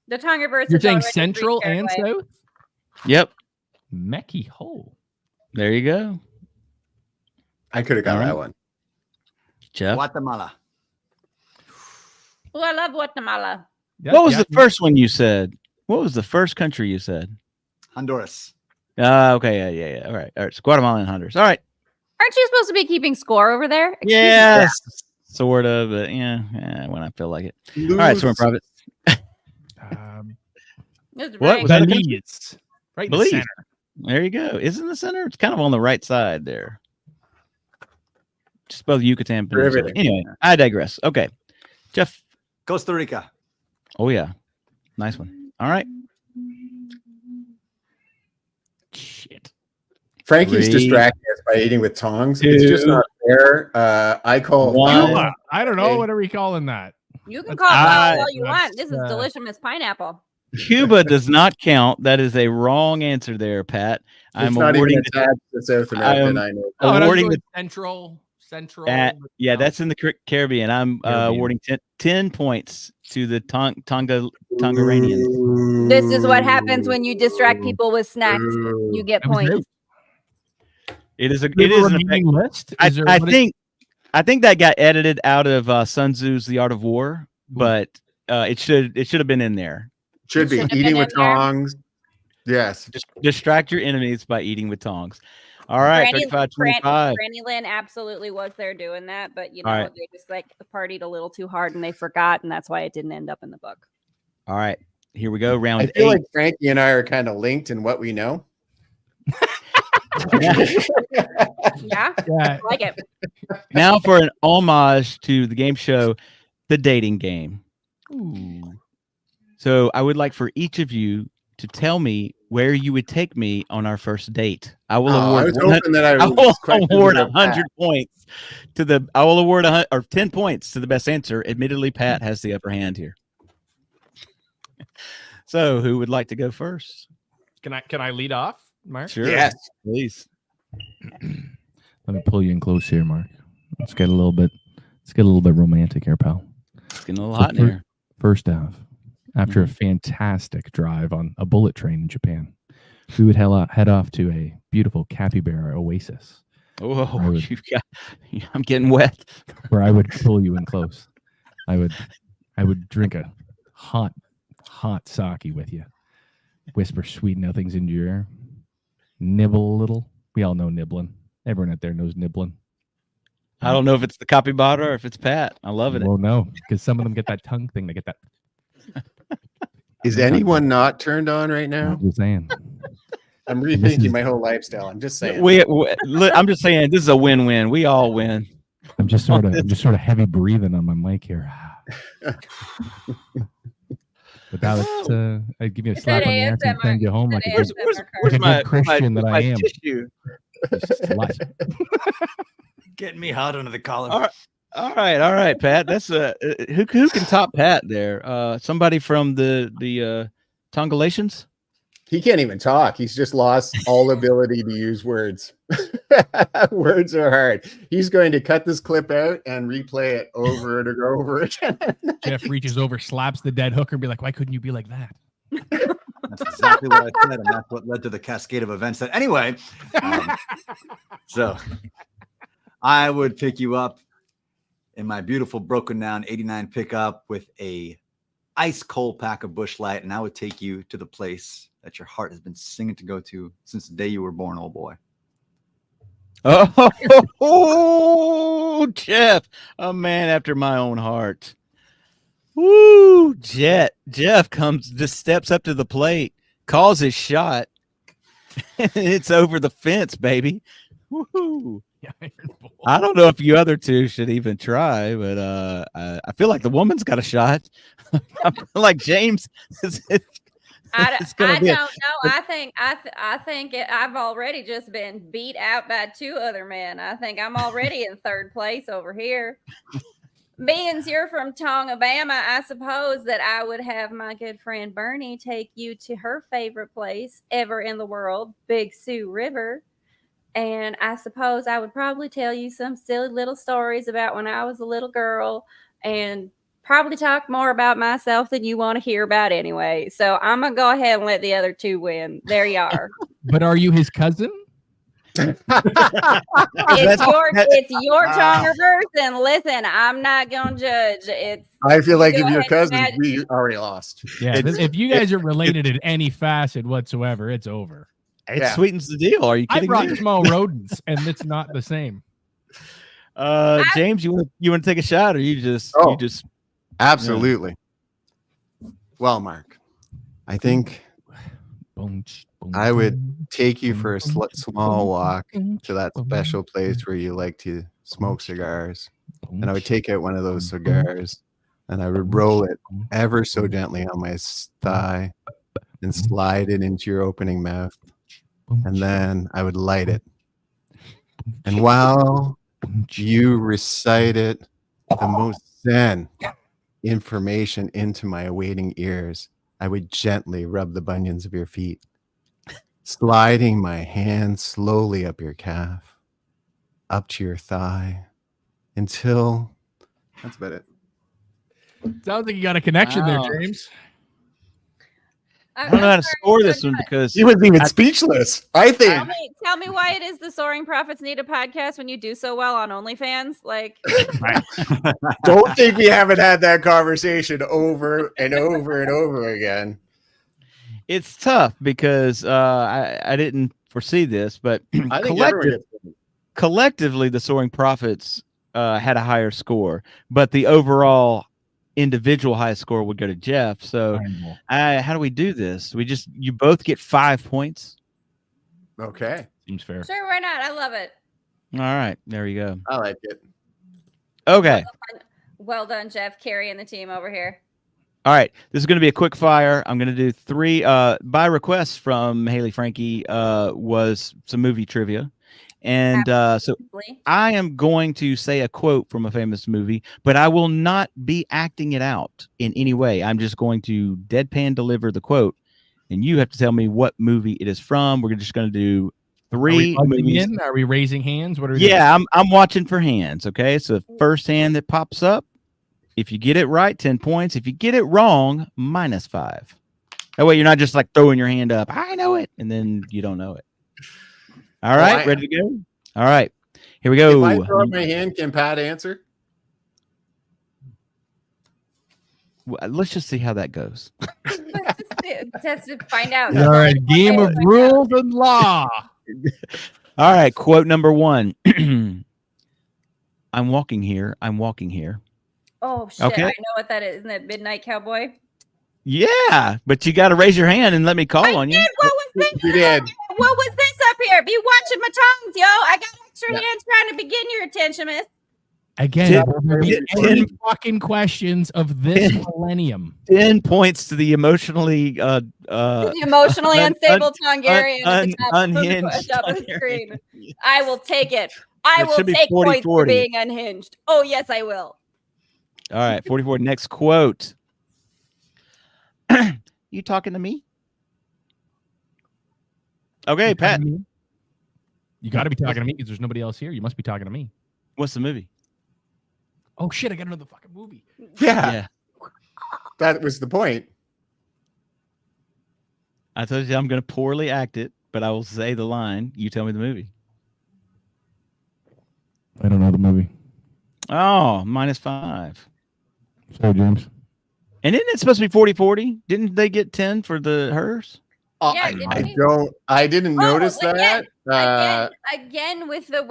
The Tongerverse.
You're
is
saying
already free
Central and
Paraguay.
South?
Yep.
Mexico.
There you go.
I could have got
All right.
that one.
Jeff.
Guatemala.
Oh, I love Guatemala.
Yep,
What was
yep.
the first one you said? What was the first country you said?
Honduras.
Okay. Yeah. All right. So Guatemala and Honduras. All right.
Aren't you supposed to be keeping score over there? Excuse me.
Yes. Sort of. But yeah, when I feel like it. All right. Soaring Profits.
This is
What
right.
was that?
Belize. Right in the
Belize.
center.
There you go. Isn't the center? It's kind of on the right side there. Just above the Yucatan Peninsula.
Riveting.
Anyway, I digress. Okay. Jeff.
Costa Rica.
Oh, yeah. Nice one. All right.
Shit.
Frankie's
3,
distracting us by eating with tongs. It's just
2,
not fair. I call
1.
Cuba. I don't know.
Okay.
What are we calling that?
You can
That's-
call it
I-
all you want. This is
that's,
delicious pineapple.
Cuba does not count. That is a wrong answer there, Pat. I'm
It's not even
awarding
attached to South America. And I know.
Oh, and I was
awarding
going
the
Central.
yeah, that's in the Caribbean. I'm
Caribbean.
awarding 10 points to the Tongerians.
This is what happens when you distract people with snacks. You get points.
It is a
Is there
it is
a
an
remaining list?
I,
Is there-
I
what is-
think that got edited out of Sun Tzu's The Art of War, but it should have been in there.
Should be
Should have
eating
been
with
in there.
tongs. Yes.
Just distract your enemies by eating with tongs. All right, 35-25.
Granny Lynn absolutely was there doing that, but you
All
know
right.
they just like partied a little too hard and they forgot, and that's why it didn't end up in the book.
All right, here we go.
I
Round
feel
8.
like Frankie and I are kind of linked in what we know.
Yeah,
Yeah.
I like it.
Now for an homage to the game show, The Dating Game.
Ooh.
So I would like for each of you to tell me where you would take me on our first date. I will
I
award
was hoping that I
I
was
will
quite
award
good at
100 points to the. I will award 10 points to the best answer. Admittedly, Pat has the upper hand here. So, who would like to go first?
Can I lead off, Mark?
Sure.
Yes.
please.
Let me pull you in close here, Mark. Let's get a little bit romantic here, pal.
It's getting a little hot in here.
First off, after a fantastic drive on a bullet train in Japan, we would head off to a beautiful capybara oasis.
Oh, I'm getting wet.
Where I would pull you in close. I would drink a hot sake with you. Whisper sweet nothings into your ear. Nibble a little. We all know nibbling. Everyone out there knows nibbling.
I don't know if it's the capybara or if it's Pat. I love it.
Well, no, because some of them get that tongue thing. They get that.
Is anyone not turned on right now?
I'm just saying.
I'm rethinking my whole lifestyle. I'm just saying.
I'm just saying this is a win-win. We all win.
I'm just sort of heavy breathing on my mic here. But that I'd give you a slap on the ass and send you home like a good Christian that I am.
Getting me hot under the collar.
All right, Pat. That's who can top Pat there? Somebody from the Tongerians?
He can't even talk. He's just lost all ability to use words. Words are hard. He's going to cut this clip out and replay it over and over again.
Jeff reaches over, slaps the dead hooker, and be like, "Why couldn't you be like that?"
That's exactly what I said, and that's what led to the cascade of events. That anyway. So I would pick you up in my beautiful broken down 89 pickup with a ice cold pack of Busch Light, and I would take you to the place that your heart has been singing to go to since the day you were born, old boy.
Oh, Jeff, a man after my own heart. Woo, Jeff just steps up to the plate, calls his shot, and it's over the fence, baby. Woo. I don't know if you other two should even try, but I feel like the woman's got a shot. I feel like James is.
I don't know. I think I've already just been beat out by two other men. I think I'm already in third place over here. Being you're from Tongabama, I suppose that I would have my good friend Bernie take you to her favorite place ever in the world, Big Sioux River. And I suppose I would probably tell you some silly little stories about when I was a little girl and probably talk more about myself than you want to hear about anyway. So I'm going to go ahead and let the other two win. There you are.
But are you his cousin?
It's your Tongerverse, and listen, I'm not going to judge.
I feel like if you're cousins, we already lost.
Yeah, if you guys are related in any facet whatsoever, it's over.
It sweetens the deal. Are you kidding me?
I brought small rodents, and it's not the same.
James, you want to take a shot, or you just
absolutely. Well, Mark, I think I would take you for a small walk to that special place where you like to smoke cigars, and I would take out one of those cigars, and I would roll it ever so gently on my thigh and slide it into your opening mouth, and then I would light it. And while you recite it, the most zen information into my awaiting ears, I would gently rub the bunions of your feet, sliding my hand slowly up your calf, up to your thigh, until that's about it.
Sounds like you got a connection there, James.
I don't know how to score this one because
he was even speechless. I think.
Tell me why it is the Soaring Profits Need a podcast when you do so well on OnlyFans. Like,
don't think we haven't had that conversation over and over and over again.
It's tough because I didn't foresee this, but
I think
collectively the Soaring Profits had a higher score, but the overall individual highest score would go to Jeff. So how do we do this? You both get 5 points.
Okay.
Seems fair.
Sure, why not? I love it.
All right. There you go.
I like it.
Okay.
Well done, Jeff, carrying the team over here.
All right. This is going to be a quick fire. I'm going to do 3 by request from Haley Frankie was some movie trivia. And so I am going to say a quote from a famous movie, but I will not be acting it out in any way. I'm just going to deadpan deliver the quote, and you have to tell me what movie it is from. We're just going to do 3 movies.
Are we raising hands? What are we doing?
I'm watching for hands. Okay, so the first hand that pops up, if you get it right, 10 points. If you get it wrong, -5. That way you're not just like throwing your hand up. I know it. And then you don't know it. All right. Ready to go? All right. Here we go.
If I throw up my hand, can Pat answer?
Let's just see how that goes.
Let's just find out.
All right. Game of rules and law.
All right. Quote number 1. I'm walking here. I'm walking here.
Oh, shit. Okay. I know what that is. Isn't that Midnight Cowboy?
Yeah, but you got to raise your hand and let me call on you.
What was this?
You did.
What was this up here? Be watching my tongues, yo. I got extra hands trying to begin your attention, miss.
Again, 10 fucking questions of this millennium.
10 points to the emotionally
unstable Tongerian at the top of the screen. I will take it. I will take 40, points 40. For being unhinged. Oh, yes, I will.
All right, 44. Next quote. You talking to me? Okay, Pat.
You got to be talking to me because there's nobody else here. You must be talking to me.
What's the movie?
Oh, shit. I got another fucking movie.
Yeah. That was the point.
I told you I'm going to poorly act it, but I will say the line. You tell me the movie.
I don't know the movie.
Oh, -5.
Sorry, James.
And isn't it supposed to be 40-40? Didn't they get 10 for the hers?
Yeah,
I didn't notice that.
Again, with the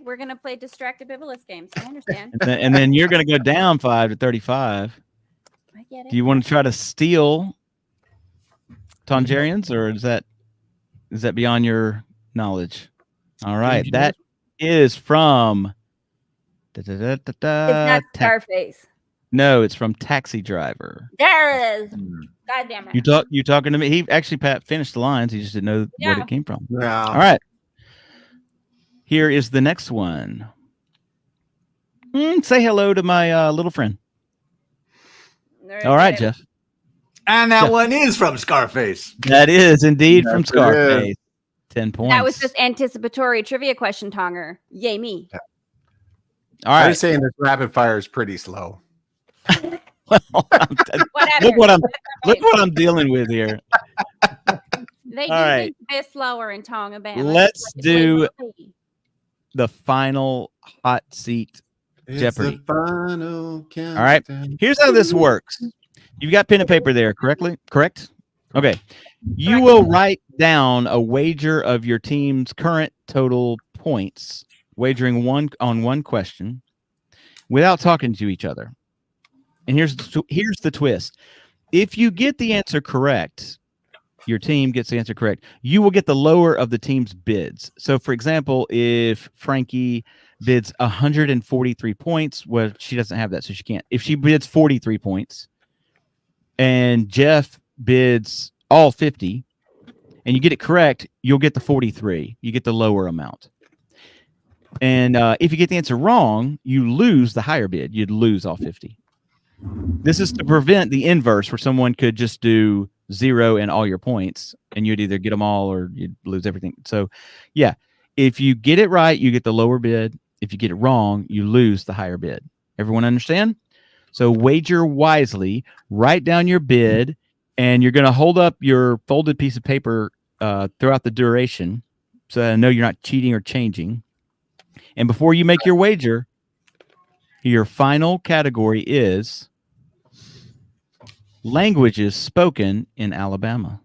we're gonna play distracted Bibulus games. I understand.
and then you're gonna go down 5 to 35.
I get it.
Do you want to try to steal Tongerians, or is that beyond your knowledge? All right, that is from.
It's not Scarface.
No, it's from Taxi Driver.
There it is. God damn it.
You talking to me? He actually, Pat, finished the lines. He just didn't know what it came from.
Yeah.
All right. Here is the next one. Say hello to my little friend. All right, Jeff.
And that one is from Scarface.
That is indeed from Scarface. 10 points.
That was just anticipatory trivia question, Tonger. Yay me.
Yeah.
All right.
I was saying this rapid fire is pretty slow.
Look what I'm dealing with here.
They do think a bit slower in Tonga.
Let's do the final hot seat Jeopardy.
The final countdown.
All right. Here's how this works. You've got pen and paper there, correct? Okay. You will write down a wager of your team's current total points, wagering one question without talking to each other. And here's the twist. If you get the answer correct, your team gets the answer correct, you will get the lower of the team's bids. So, for example, if Frankie bids 143 points, well, she doesn't have that, so she can't. If she bids 43 points and Jeff bids all 50 and you get it correct, you'll get the 43. You get the lower amount. And if you get the answer wrong, you lose the higher bid. You'd lose all 50. This is to prevent the inverse where someone could just do 0 and all your points and you'd either get them all or you'd lose everything. So, yeah, if you get it right, you get the lower bid. If you get it wrong, you lose the higher bid. Everyone understand? So wager wisely, write down your bid, and you're going to hold up your folded piece of paper throughout the duration so I know you're not cheating or changing. And before you make your wager, your final category is languages spoken in Alabama.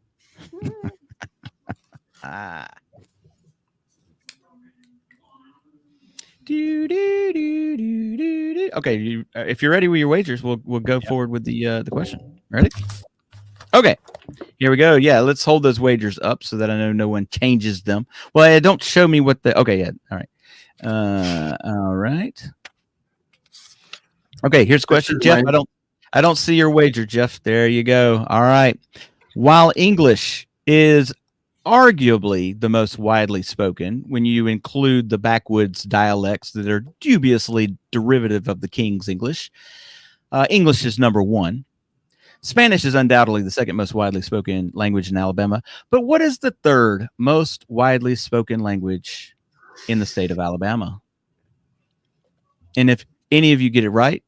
Okay, if you're ready with your wagers, we'll go forward with the question. Ready? Okay, here we go. Yeah, let's hold those wagers up so that I know no one changes them. Well, don't show me what the. Okay, yeah, all right. All right. Okay, here's the question, Jeff. I don't see your wager, Jeff. There you go. All right. While English is arguably the most widely spoken when you include the backwoods dialects that are dubiously derivative of the King's English, English is number 1. Spanish is undoubtedly the second most widely spoken language in Alabama. But what is the third most widely spoken language in the state of Alabama? And if any of you get it right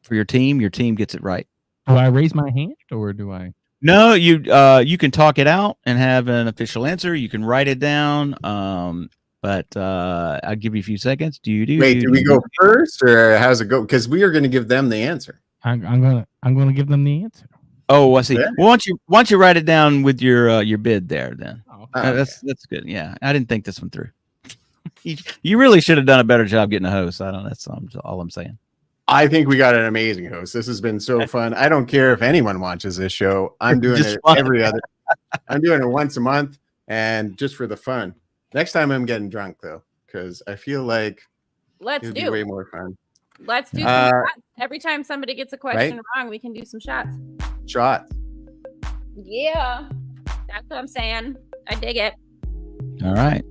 for your team gets it right.
Do I raise my hand or do I?
No, you can talk it out and have an official answer. You can write it down. But I'll give you a few seconds. Do we
go first, or how's it go? Because we are going to give them the answer.
I'm gonna give them the answer.
Oh, I see.
Yeah.
Well, why don't you write it down with your bid there then?
Oh,
okay.
That's good. Yeah, I didn't think this one through. You really should have done a better job getting a host. That's all I'm saying.
I think we got an amazing host. This has been so fun. I don't care if anyone watches this show. I'm doing it every other. I'm doing it once a month, and just for the fun. Next time I'm getting drunk though, because I feel like it'd be way more fun.
Let's do some shots. Every time somebody gets a question wrong, we can do some shots.
Shots.
Yeah, that's what I'm saying. I dig it.
All right.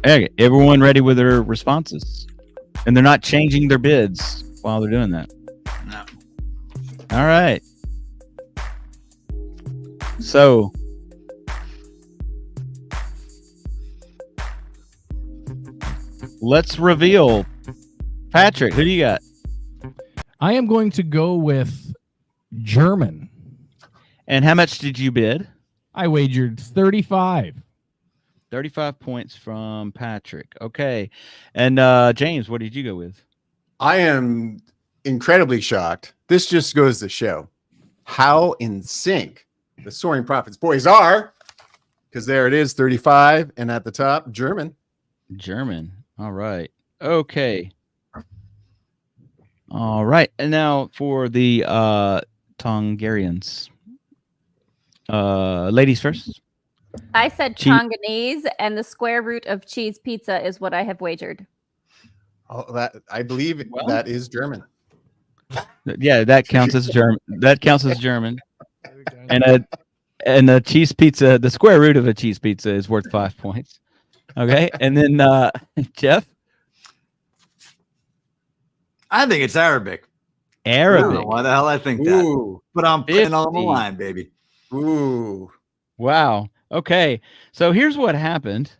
Okay, everyone ready with their responses? And they're not changing their bids while they're doing that.
No.
All right. So let's reveal. Patrick, who do you got?
I am going to go with German.
And how much did you bid?
I wagered 35.
35 points from Patrick. Okay. And James, what did you go with?
I am incredibly shocked. This just goes to show how in sync the Soaring Profits boys are. Because there it is, 35. And at the top, German.
All right. Okay. All right. And now for the Tongerians. Ladies first.
I said Tonganese, and the square root of cheese pizza is what I have wagered.
Oh, that I believe that is German.
Yeah, that counts as German. And a cheese pizza, the square root of a cheese pizza is worth 5 points. Okay. And then Jeff?
I think it's Arabic.
Arabic.
Why the hell I think that? But I'm putting on the line, baby.
Ooh.
Wow. Okay. So here's what happened.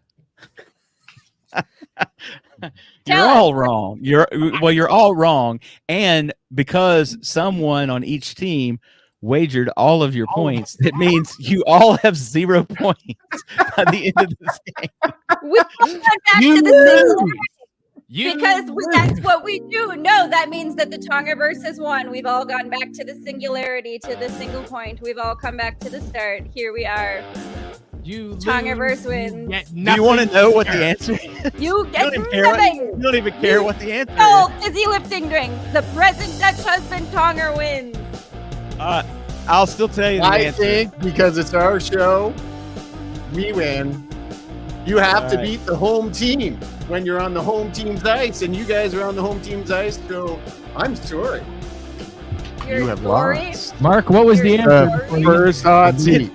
You're all wrong. You're all wrong. And because someone on each team wagered all of your points, it means you all have 0 points by the end of this game.
We went back to the singularity. Because that's what we do. No, that means that the Tongerverse has won. We've all gone back to the singularity, to the single point. We've all come back to the start. Here we are. Tongerverse wins.
Do you want to know what the answer is?
You get nothing.
You don't even care what the answer
is. Fizzy lifting drink. The present Dutch husband Tonger wins.
I'll still tell you the answer.
I think because it's our show, we win. You have to beat the home team when you're on the home team's ice, and you guys are on the home team's ice, so I'm sorry.
You have lost.
Mark, what was the answer?
First hot seat.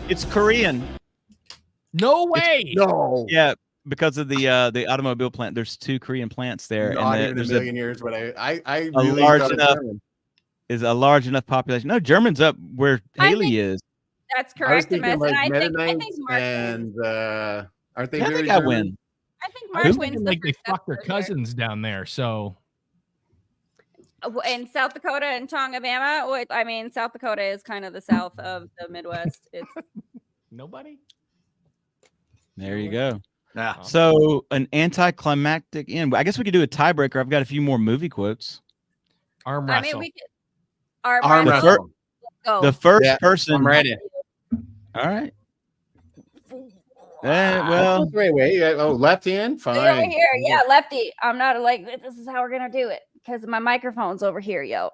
It's Korean.
No way.
No.
Yeah, because of the automobile plant. There's 2 Korean plants there.
Not
and
in a million years, but I really
is a large enough population. No, German's up where Haley is.
That's correct.
I think Mark and aren't they?
I think I win.
I think Mark wins.
Like they fuck their cousins down there, so.
In South Dakota and Tongabama, I mean, South Dakota is kind of the south of the Midwest. It's
nobody.
There you go.
Yeah.
So an anticlimactic end. I guess we could do a tiebreaker. I've got a few more movie quotes.
Arm wrestle.
I mean, we could arm wrestle.
The first person.
I'm ready.
All right. Well,
wait. Oh, left hand. Fine.
Over here, yeah, lefty. I'm not like this is how we're gonna do it because my microphone's over here, yo.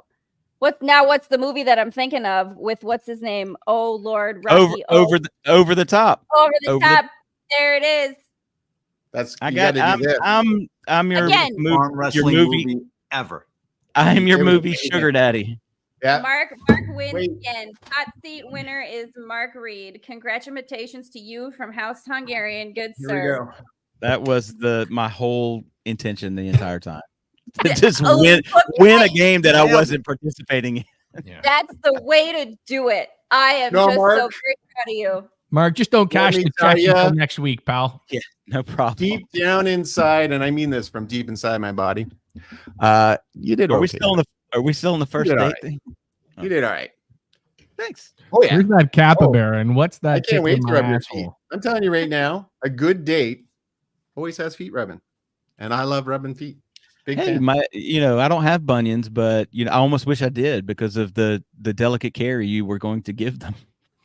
What's the movie that I'm thinking of with what's his name? Oh Lord, Rocky.
Over the top.
Over the top. There it is.
That's
I'm your
arm wrestling movie ever.
I'm your movie sugar daddy.
Yeah.
Mark wins again. Hot seat winner is Mark Reed. Congratulations to you from House Tongerian. Good sir.
Here we go.
That was my whole intention the entire time. To just win a game that I wasn't participating in.
Yeah.
That's the way to do it. I am so very proud of you.
Mark, just don't cash the check until next week, pal.
Yeah, no problem.
Deep down inside, and I mean this from deep inside my body, you did.
Are we still in the first date thing?
You did all right.
Thanks.
Oh yeah.
Where's that capybara? And what's
I
that?
can't wait
tickling
to
my
rub your feet.
asshole?
I'm telling you right now, a good date always has feet rubbing, and I love rubbing feet. Big
Hey,
fan.
I don't have bunions, but I almost wish I did because of the delicate care you were going to give them.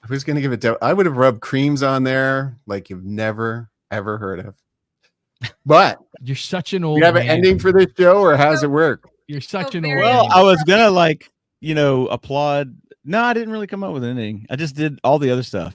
I was going to give it. I would have rubbed creams on there like you've never ever heard of. But
You're such an old
you have
man.
an ending for this show, or how's it work?
You're such
So
an old
very
Well,
man.
I was gonna applaud. No, I didn't really come up with anything. I just did all the other stuff.